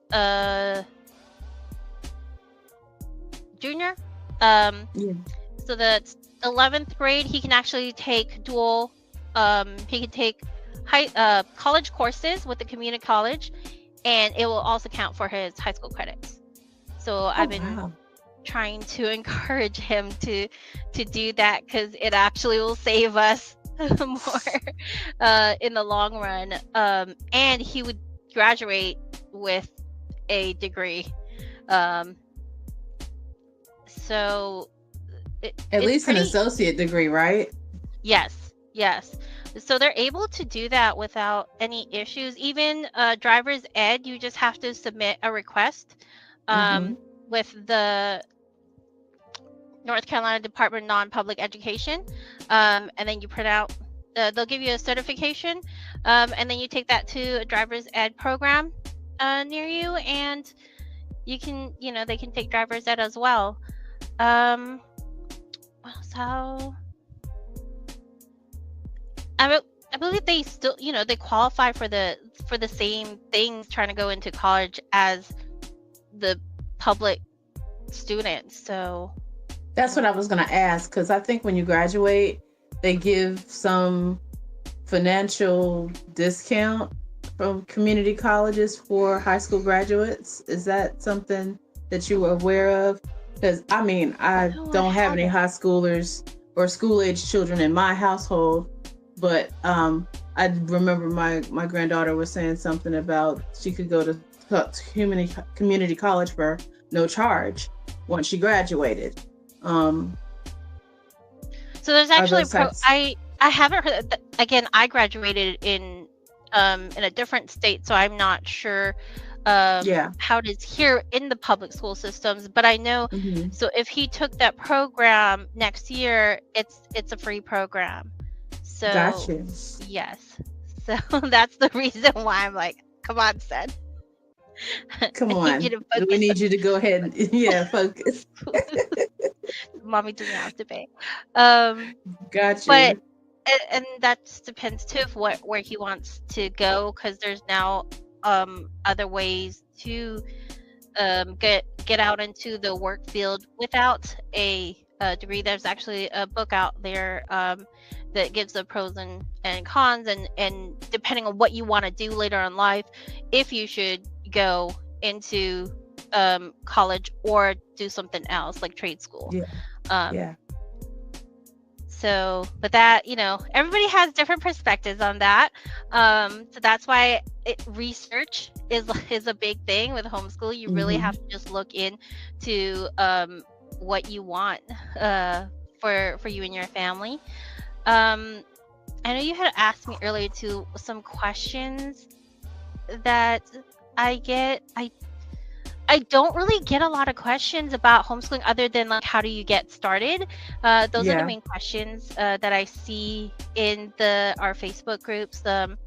[SPEAKER 2] junior,
[SPEAKER 1] Yeah.
[SPEAKER 2] So the 11th grade, he can actually take dual. He can take college courses with the community college, and it will also count for his high school credits. So I've been
[SPEAKER 1] Wow.
[SPEAKER 2] trying to encourage him to do that, because it actually will save us more in the long run. And he would graduate with a degree. So
[SPEAKER 1] At
[SPEAKER 2] it's
[SPEAKER 1] least an
[SPEAKER 2] pretty.
[SPEAKER 1] associate degree, right?
[SPEAKER 2] Yes, yes. So they're able to do that without any issues. Even driver's ed, you just have to submit a request
[SPEAKER 1] Mhm.
[SPEAKER 2] with the North Carolina Department of Non-Public Education, and then you print out. They'll give you a certification, and then you take that to a driver's ed program near you, and you can, they can take driver's ed as well. So I believe they still, they qualify for the same things trying to go into college as the public students. So
[SPEAKER 1] That's what I was going to ask, because I think when you graduate, they give some financial discount from community colleges for high school graduates. Is that something that you were aware of? Because I mean, I
[SPEAKER 2] No, I
[SPEAKER 1] don't have any
[SPEAKER 2] haven't.
[SPEAKER 1] high schoolers or school-age children in my household, but I remember my granddaughter was saying something about she could go to community college for no charge once she graduated.
[SPEAKER 2] So there's
[SPEAKER 1] Are
[SPEAKER 2] actually
[SPEAKER 1] those types?
[SPEAKER 2] I haven't heard that. Again, I graduated in a different state, so I'm not sure
[SPEAKER 1] Yeah.
[SPEAKER 2] how it is here in the public school systems, but I know.
[SPEAKER 1] Mhm.
[SPEAKER 2] So if he took that program next year, it's a free program. So
[SPEAKER 1] Gotcha.
[SPEAKER 2] yes. So that's the reason why I'm like, come on, son.
[SPEAKER 1] Come
[SPEAKER 2] I need you
[SPEAKER 1] on.
[SPEAKER 2] to
[SPEAKER 1] We
[SPEAKER 2] focus
[SPEAKER 1] need you to go ahead and focus.
[SPEAKER 2] on mommy doesn't have to pay. But
[SPEAKER 1] Gotcha.
[SPEAKER 2] and that just depends too of where he wants to go, because there's now other ways to get out into the work field without a degree. There's actually a book out there that gives the pros and cons, and depending on what you want to do later in life, if you should go into college or do something else like trade school.
[SPEAKER 1] Yeah.
[SPEAKER 2] Um,
[SPEAKER 1] Yeah.
[SPEAKER 2] So, but that, everybody has different perspectives on that. So that's why research is a big thing with homeschool. You really
[SPEAKER 1] Mhm.
[SPEAKER 2] have to just look into what you want for you and your family. I know you had asked me earlier to some questions that I get. I don't really get a lot of questions about homeschooling other than like, how do you get started? Those are the
[SPEAKER 1] Yeah.
[SPEAKER 2] main questions that I see in our Facebook groups. And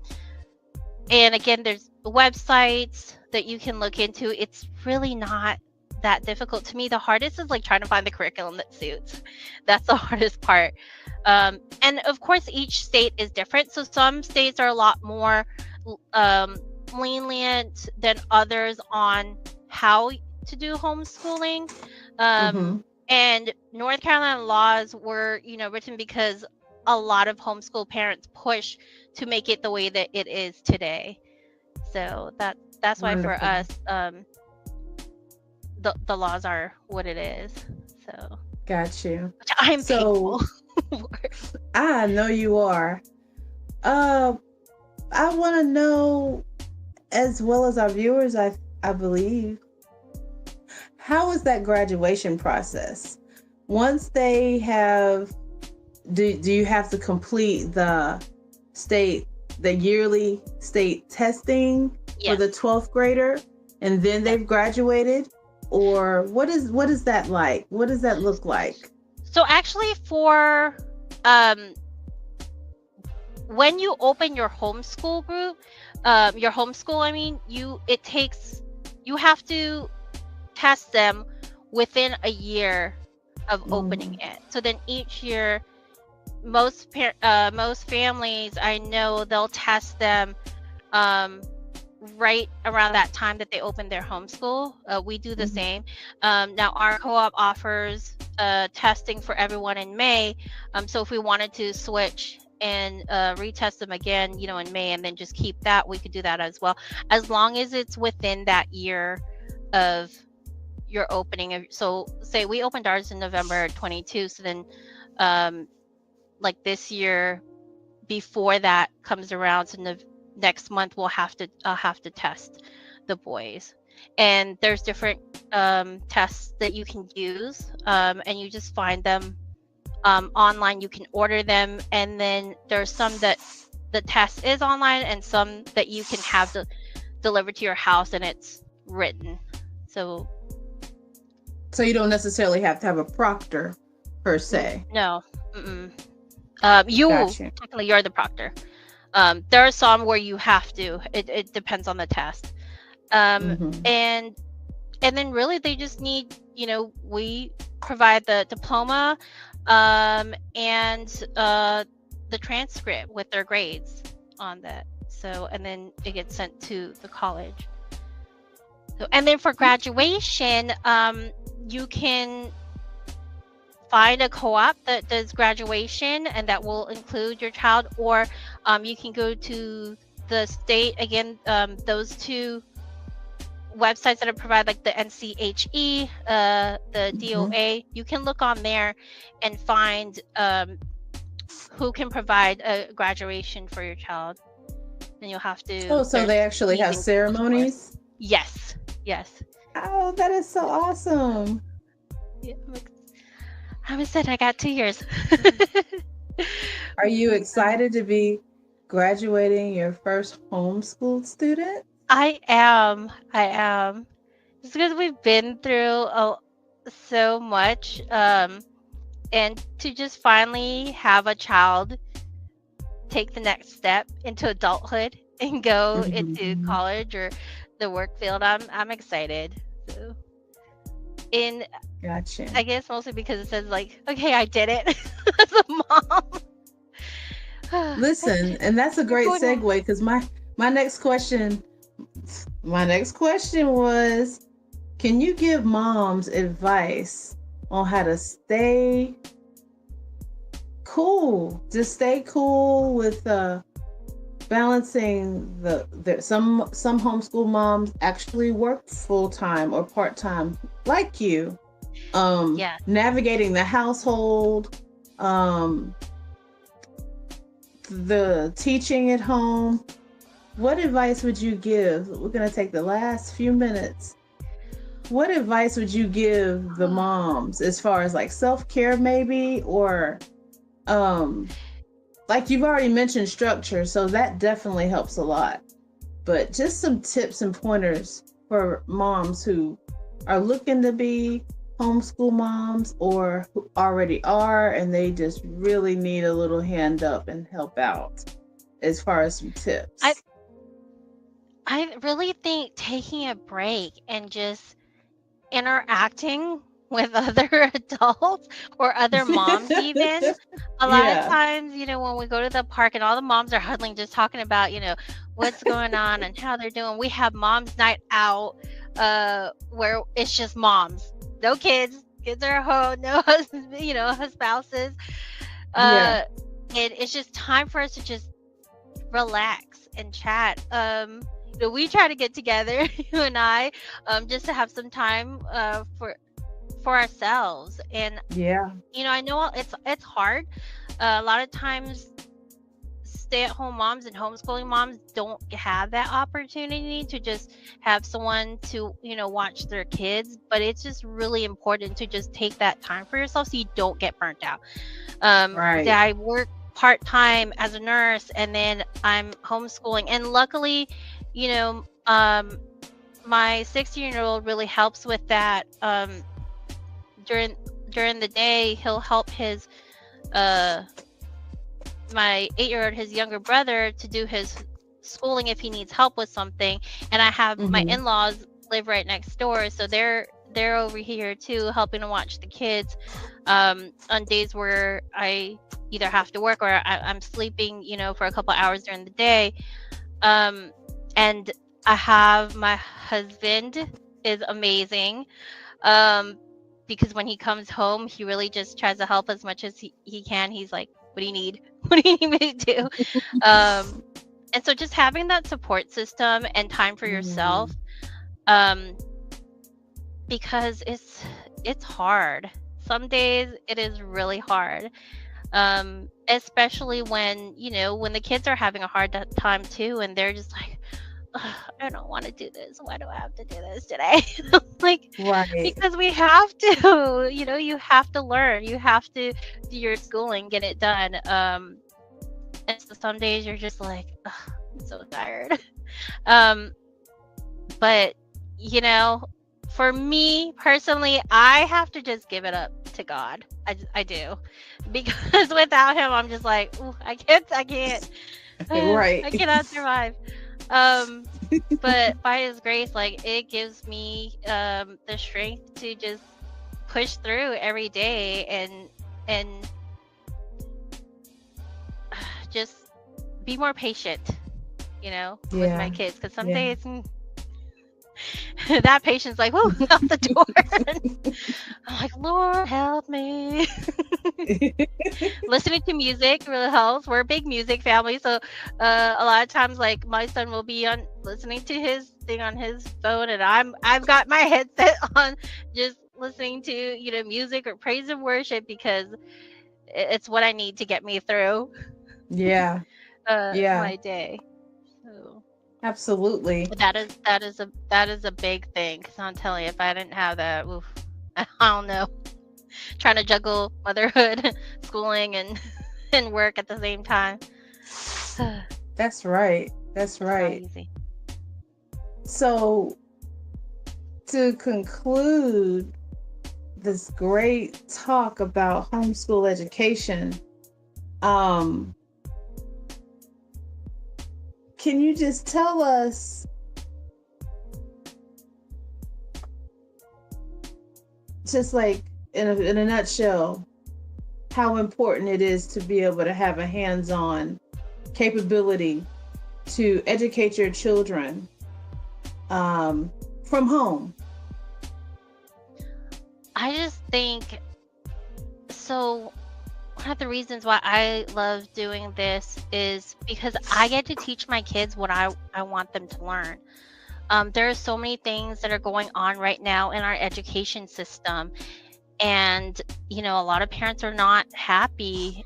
[SPEAKER 2] again, there's websites that you can look into. It's really not that difficult. To me, the hardest is like trying to find the curriculum that suits. That's the hardest part. And of course, each state is different. So some states are a lot more lenient than others on how to do homeschooling.
[SPEAKER 1] Mhm.
[SPEAKER 2] And North Carolina laws were, written because a lot of homeschool parents push to make it the way that it is today. So that's why for
[SPEAKER 1] Wonderful.
[SPEAKER 2] us, the laws are what it is. So
[SPEAKER 1] Got you.
[SPEAKER 2] which I'm
[SPEAKER 1] So
[SPEAKER 2] thankful for.
[SPEAKER 1] I know you are. I want to know, as well as our viewers, I believe, how is that graduation process? Once they have, do you have to complete the yearly state testing for the
[SPEAKER 2] Yes.
[SPEAKER 1] 12th grader, and then they've graduated? Or what is that like? What does that look like?
[SPEAKER 2] So actually, for when you open your homeschool group, your homeschool, I mean, you have to test them within a year of opening it. So then each year, most families I know, they'll test them right around that time that they open their homeschool. We do the same. Now our co-op offers testing for everyone in May. So if we wanted to switch and retest them again, in May, and then just keep that, we could do that as well, as long as it's within that year of your opening. So say we opened ours in November 22, so then like this year, before that comes around, so next month I'll have to test the boys. And there's different tests that you can use, and you just find them online. You can order them, and then there's some that the test is online, and some that you can have delivered to your house, and it's written. So
[SPEAKER 1] you don't necessarily have to have a proctor per se.
[SPEAKER 2] no. You
[SPEAKER 1] Gotcha.
[SPEAKER 2] technically, you're the proctor. There are some where you have to. It depends on the test.
[SPEAKER 1] Mhm.
[SPEAKER 2] And then really they just need, we provide the diploma and the transcript with their grades on that. So, and then it gets sent to the college. So, and then for graduation, you can find a co-op that does graduation, and that will include your child, or you can go to the state. Again, those two websites that provide, like the NCHE, the DOA, you can look on there and find who can provide a graduation for your child. And you'll have to.
[SPEAKER 1] Oh, so they actually have ceremonies?
[SPEAKER 2] Yes.
[SPEAKER 1] Oh, that is so awesome.
[SPEAKER 2] Yeah, I'm excited. I got 2 years.
[SPEAKER 1] Are you excited to be graduating your first homeschooled student?
[SPEAKER 2] I am. It's because we've been through so much, and to just finally have a child take the next step into adulthood and go into college or the work field, I'm excited. So,
[SPEAKER 1] Gotcha.
[SPEAKER 2] I guess mostly because it says, like, okay, I did it as a mom.
[SPEAKER 1] Listen, and that's a great segue, because my next question was, can you give moms advice on how to stay cool? Just stay cool with balancing some homeschool moms actually work full-time or part-time like you. Navigating the household, the teaching at home. What advice would you give? We're going to take the last few minutes. What advice would you give the moms as far as like self-care maybe, or like you've already mentioned structure, so that definitely helps a lot. But just some tips and pointers for moms who are looking to be homeschool moms, or who already are and they just really need a little hand up and help out, as far as some tips.
[SPEAKER 2] I really think taking a break and just interacting with other adults or other moms, even a lot of times, when we go to the park and all the moms are huddling, just talking about, what's going on and how they're doing. We have mom's night out, where it's just moms, no kids are home, no husbands, spouses. And it's just time for us to just relax and chat. We try to get together, you and I, just to have some time for ourselves. And I know it's hard. A lot of times stay-at-home moms and homeschooling moms don't have that opportunity to just have someone to watch their kids, but it's just really important to just take that time for yourself so you don't get burnt out. I work part-time as a nurse, and then I'm homeschooling, and luckily my 16-year-old really helps with that. During the day, he'll help his my 8-year-old, his younger brother, to do his schooling if he needs help with something. And I have my in-laws live right next door, so they're over here too, helping to watch the kids on days where I either have to work or I'm sleeping, for a couple hours during the day. And I have my husband is amazing. because when he comes home, he really just tries to help as much as he can. He's like, what do you need? What do you need me to do? And so just having that support system and time for yourself, um, because it's hard. Some days it is really hard. Especially when, when the kids are having a hard time too, and they're just like, "Ugh, I don't want to do this. Why do I have to do this today?" Like,
[SPEAKER 1] Right.
[SPEAKER 2] because we have to, you have to learn, you have to do your schooling, get it done. And so some days you're just like, "Ugh, I'm so tired." um but for me personally, I have to just give it up to God. I do, because without him, I'm just like, ooh, I can't,
[SPEAKER 1] Right.
[SPEAKER 2] I cannot survive. But by his grace, like, it gives me the strength to just push through every day and just be more patient, with my
[SPEAKER 1] Yeah.
[SPEAKER 2] kids, because some
[SPEAKER 1] Yeah.
[SPEAKER 2] days that patience, like, whoo, out the door. I'm like, Lord help me. Listening to music really helps. We're a big music family, so a lot of times, like, my son will be on listening to his thing on his phone, and I've got my headset on, just listening to music or praise and worship, because it's what I need to get me through
[SPEAKER 1] Yeah. Yeah.
[SPEAKER 2] my day. So
[SPEAKER 1] Absolutely.
[SPEAKER 2] that is a big thing, because I'm telling you, if I didn't have that, oof, I don't know. Trying to juggle motherhood, schooling, and and work at the same time.
[SPEAKER 1] That's right. That's
[SPEAKER 2] It's not
[SPEAKER 1] right.
[SPEAKER 2] easy.
[SPEAKER 1] So, to conclude this great talk about homeschool education, can you just tell us just like in a nutshell how important it is to be able to have a hands-on capability to educate your children from home?
[SPEAKER 2] I just think so. One of the reasons why I love doing this is because I get to teach my kids what I want them to learn. There are so many things that are going on right now in our education system, and a lot of parents are not happy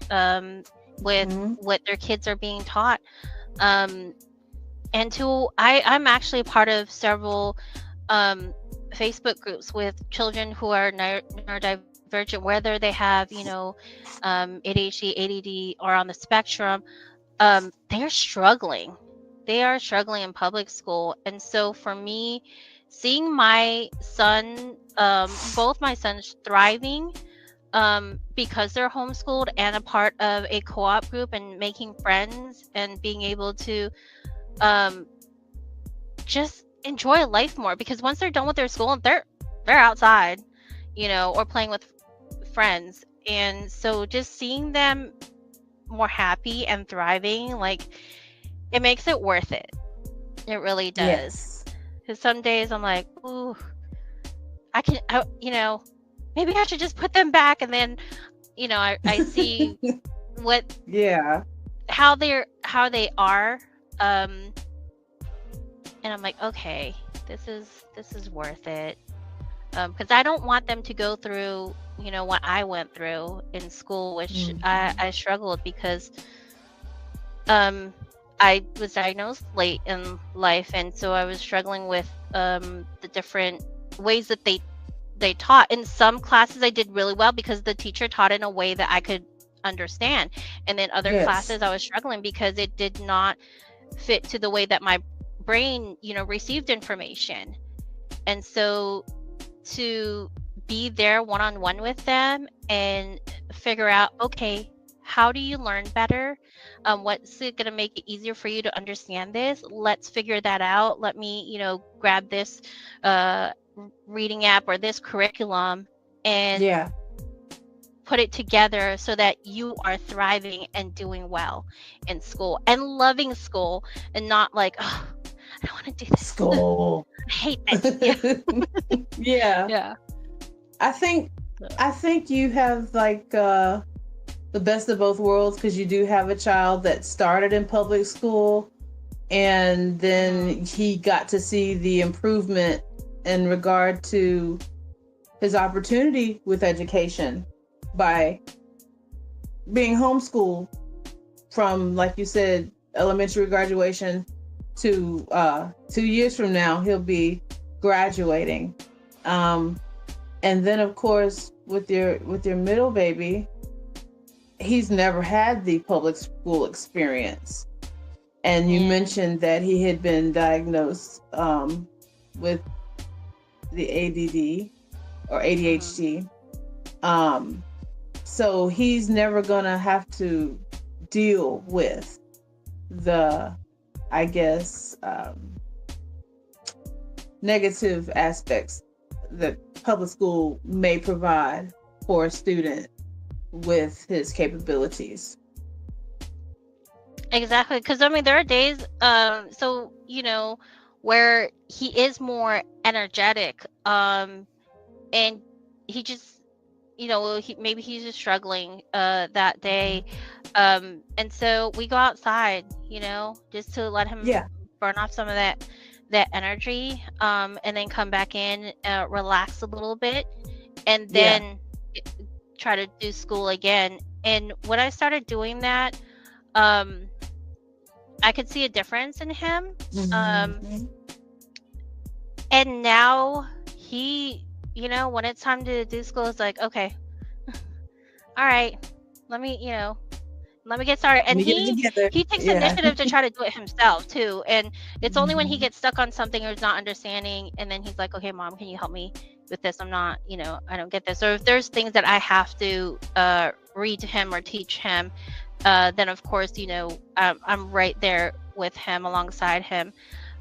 [SPEAKER 2] with
[SPEAKER 1] Mhm.
[SPEAKER 2] what their kids are being taught. And I'm actually a part of several Facebook groups with children who are neurodivergent, whether they have ADHD, ADD, or on the spectrum. They're struggling. They are struggling in public school. And so for me, seeing my son, both my sons thriving, because they're homeschooled and a part of a co-op group and making friends and being able to just enjoy life more, because once they're done with their school, they're outside, or playing with friends. And so just seeing them more happy and thriving, like, it makes it worth it. It really does.
[SPEAKER 1] Yes.
[SPEAKER 2] Because some days I'm like, ooh, maybe I should just put them back, and then I see what
[SPEAKER 1] Yeah.
[SPEAKER 2] how they are, and I'm like, okay, this is worth it, because I don't want them to go through what I went through in school, which I struggled, because I was diagnosed late in life, and so I was struggling with the different ways that they taught. In some classes I did really well because the teacher taught in a way that I could understand, and then other
[SPEAKER 1] Yes.
[SPEAKER 2] classes I was struggling because it did not fit to the way that my brain received information. And so to be there one-on-one with them and figure out, okay, how do you learn better? What's it going to make it easier for you to understand this? Let's figure that out. Let me grab this reading app or this curriculum and
[SPEAKER 1] Yeah.
[SPEAKER 2] put it together so that you are thriving and doing well in school and loving school, and not like, oh, I don't want to do this.
[SPEAKER 1] School.
[SPEAKER 2] I hate this.
[SPEAKER 1] Yeah.
[SPEAKER 2] Yeah.
[SPEAKER 1] I think you have like the best of both worlds, because you do have a child that started in public school, and then he got to see the improvement in regard to his opportunity with education by being homeschooled from, like you said, elementary graduation to 2 years from now he'll be graduating. And then of course with your middle baby, he's never had the public school experience. And you mentioned that he had been diagnosed with the ADD or ADHD. So he's never gonna have to deal with the, I guess, negative aspects that public school may provide for a student with his capabilities.
[SPEAKER 2] Exactly, because I mean there are days, so where he is more energetic, and he just, maybe he's just struggling that day, and so we go outside, just to let him burn off some of that energy, and then come back in, relax a little bit, and then try to do school again. And when I started doing that, I could see a difference in him. And now he, when it's time to do school, it's like, okay, all right, let me get started. And he takes initiative to try to do it himself too. And it's only when he gets stuck on something or is not understanding, and then he's like, okay, Mom, can you help me with this? I'm not, I don't get this. Or if there's things that I have to read to him or teach him, then of course, I'm right there with him, alongside him.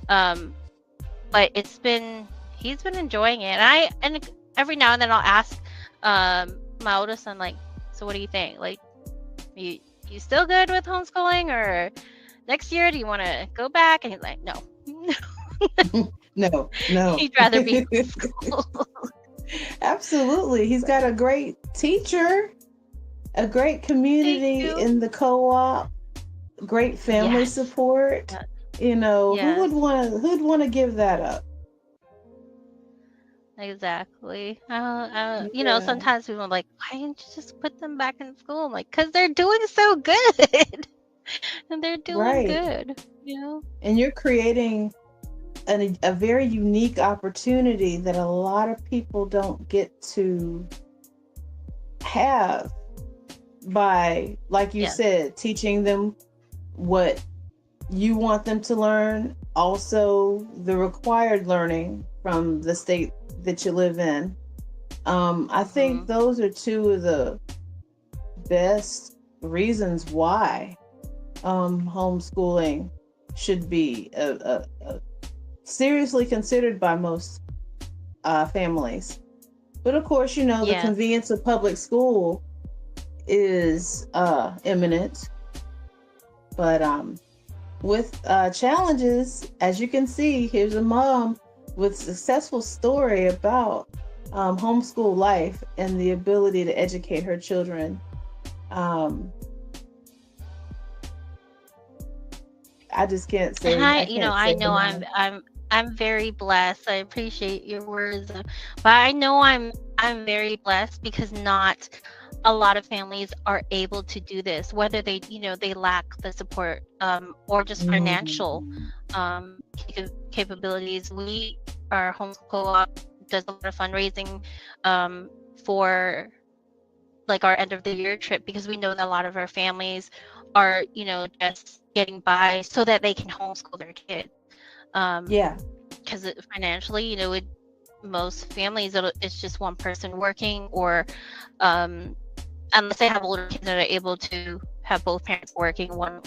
[SPEAKER 2] But he's been enjoying it. And every now and then I'll ask my oldest son, like, so what do you think? Like, you still good with homeschooling, or next year do you want to go back? And he's like, no.
[SPEAKER 1] No.
[SPEAKER 2] He'd rather be in school.
[SPEAKER 1] Absolutely. He's got a great teacher, a great community in the co-op, great family support. Who'd want to give that up?
[SPEAKER 2] Exactly. Sometimes people are like, why didn't you just put them back in school? I'm like, because they're doing so good. And they're doing good,
[SPEAKER 1] And you're creating a very unique opportunity that a lot of people don't get to have by, like you said, teaching them what you want them to learn, also the required learning from the state that you live in. I think those are two of the best reasons why homeschooling should be seriously considered by most families. But of course, the convenience of public school is imminent. But with challenges, as you can see, here's a mom with a successful story about homeschool life and the ability to educate her children. I just can't say.
[SPEAKER 2] And I know I'm very blessed. I appreciate your words, but I know I'm very blessed, because not a lot of families are able to do this, whether they they lack the support or just financial capabilities. Our homeschool co-op does a lot of fundraising for like our end of the year trip, because we know that a lot of our families are just getting by so that they can homeschool their kids. Because financially, with most families, it's just one person working, or unless they have older kids that are able to have both parents working, one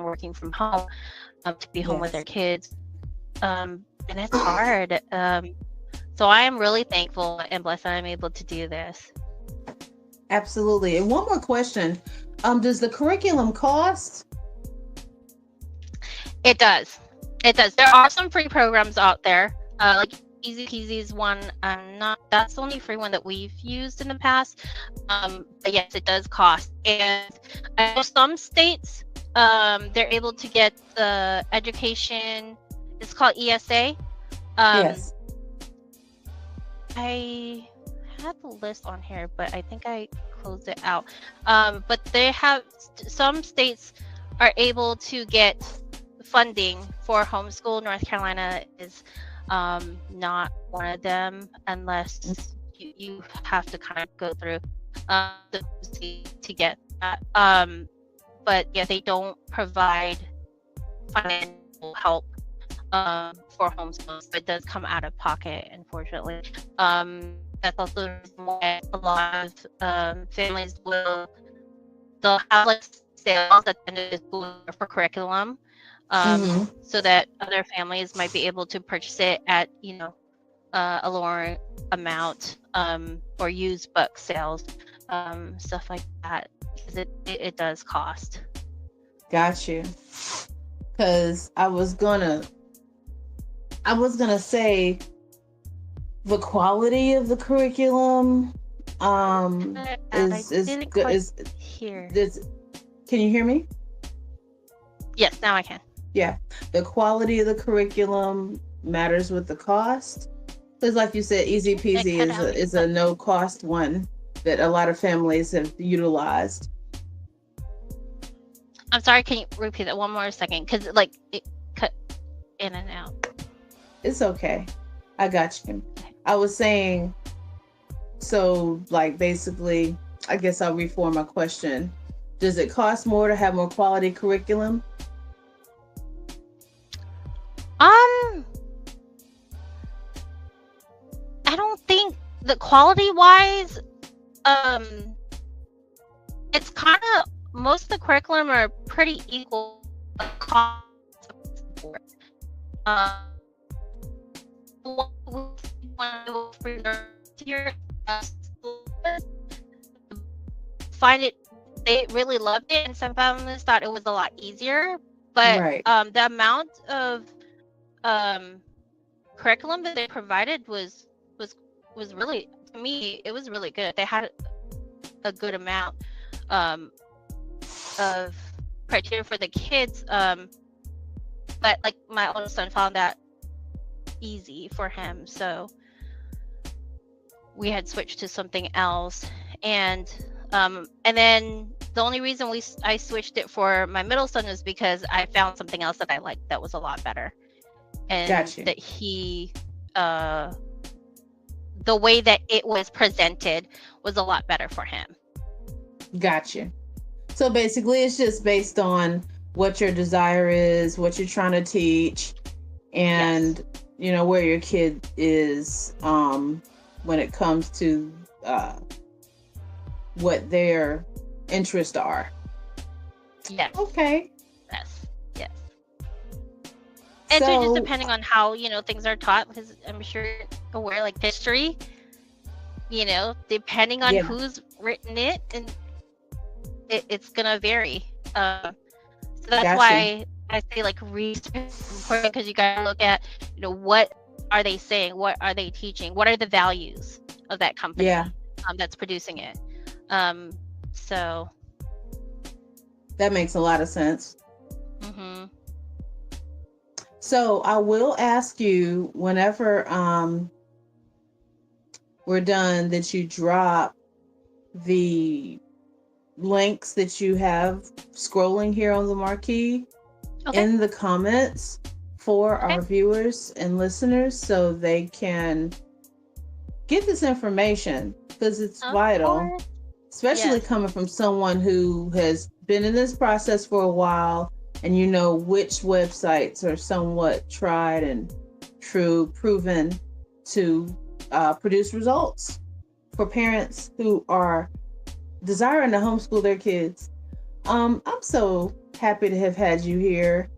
[SPEAKER 2] working from home, to be home with their kids. And it's hard. So I am really thankful and blessed that I'm able to do this.
[SPEAKER 1] Absolutely. And one more question. Does the curriculum cost?
[SPEAKER 2] It does. There are some free programs out there. Like Easy Peasy is one. I'm not That's the only free one that we've used in the past. But yes, it does cost. And I know some states, they're able to get the education. It's called ESA.
[SPEAKER 1] Yes.
[SPEAKER 2] I had the list on here, but I think I closed it out. But they have some states are able to get funding for homeschool. North Carolina is not one of them, unless you have to kind of go through to get that. But yeah, they don't provide financial help for homeschooling. So it does come out of pocket, unfortunately. That's also the reason why a lot of families they'll have like sales at the end of the school year for curriculum, so that other families might be able to purchase it at a lower amount, or use book sales, stuff like that, because it does cost.
[SPEAKER 1] Got you. Because I was gonna say the quality of the curriculum is
[SPEAKER 2] here.
[SPEAKER 1] Can you hear me?
[SPEAKER 2] Yes, now I can.
[SPEAKER 1] Yeah, the quality of the curriculum matters with the cost. Because, like you said, Easy Peasy is a no cost one that a lot of families have utilized.
[SPEAKER 2] I'm sorry, can you repeat that one more second? Because it cut in and out.
[SPEAKER 1] It's okay. I got you. I was saying, so basically, I guess I'll reform my question. Does it cost more to have more quality curriculum?
[SPEAKER 2] I don't think the quality wise, it's kind of, most of the curriculum are pretty equal cost. Find it, they really loved it, and some families thought it was a lot easier. But
[SPEAKER 1] Right.
[SPEAKER 2] The amount of curriculum that they provided was really, to me, it was really good. They had a good amount of criteria for the kids, but like my oldest son found that easy for him, so we had switched to something else. And then the only reason I switched it for my middle son was because I found something else that I liked that was a lot better, and that he the way that it was presented was a lot better for him.
[SPEAKER 1] Gotcha. So basically, it's just based on what your desire is, what you're trying to teach, and where your kid is when it comes to what their interests are.
[SPEAKER 2] Yes.
[SPEAKER 1] Okay.
[SPEAKER 2] Yes. And so just depending on how things are taught, because I'm sure you're aware, like history, depending on who's written it, and it's gonna vary. So that's why I say research is important, because you gotta look at what are they saying, what are they teaching, what are the values of that company that's producing it. So
[SPEAKER 1] that makes a lot of sense.
[SPEAKER 2] Mm-hmm.
[SPEAKER 1] So I will ask you, whenever we're done, that you drop the links that you have scrolling here on the marquee in the comments for our viewers and listeners, so they can get this information, because it's vital, especially coming from someone who has been in this process for a while, and which websites are somewhat tried and true, proven to produce results for parents who are desiring to homeschool their kids. I'm so happy to have had you here.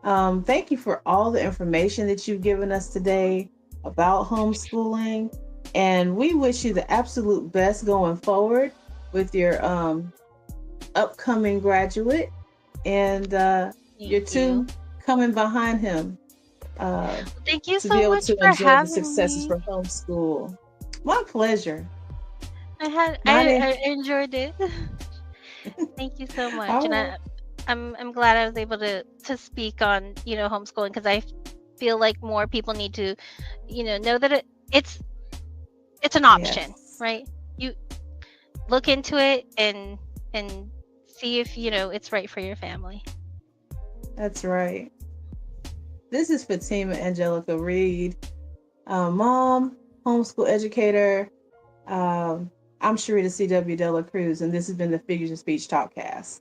[SPEAKER 1] Thank you for all the information that you've given us today about homeschooling, and we wish you the absolute best going forward with your upcoming graduate and your two coming behind him.
[SPEAKER 2] Thank you
[SPEAKER 1] to
[SPEAKER 2] so
[SPEAKER 1] be able
[SPEAKER 2] much
[SPEAKER 1] to
[SPEAKER 2] for
[SPEAKER 1] enjoy the
[SPEAKER 2] having
[SPEAKER 1] successes
[SPEAKER 2] me.
[SPEAKER 1] for homeschool. My pleasure.
[SPEAKER 2] I
[SPEAKER 1] My name.
[SPEAKER 2] I enjoyed it. Thank you so much,
[SPEAKER 1] All
[SPEAKER 2] and
[SPEAKER 1] right.
[SPEAKER 2] I'm glad I was able to speak on homeschooling, because I feel like more people need to know that it's an option,
[SPEAKER 1] Yes,
[SPEAKER 2] right? You look into it and see if it's right for your family.
[SPEAKER 1] that's right. This is Fatima Angelica Reed, mom, homeschool educator. Um, I'm Sherrita C W Delacruz, and this has been the Figures of Speech Talkcast.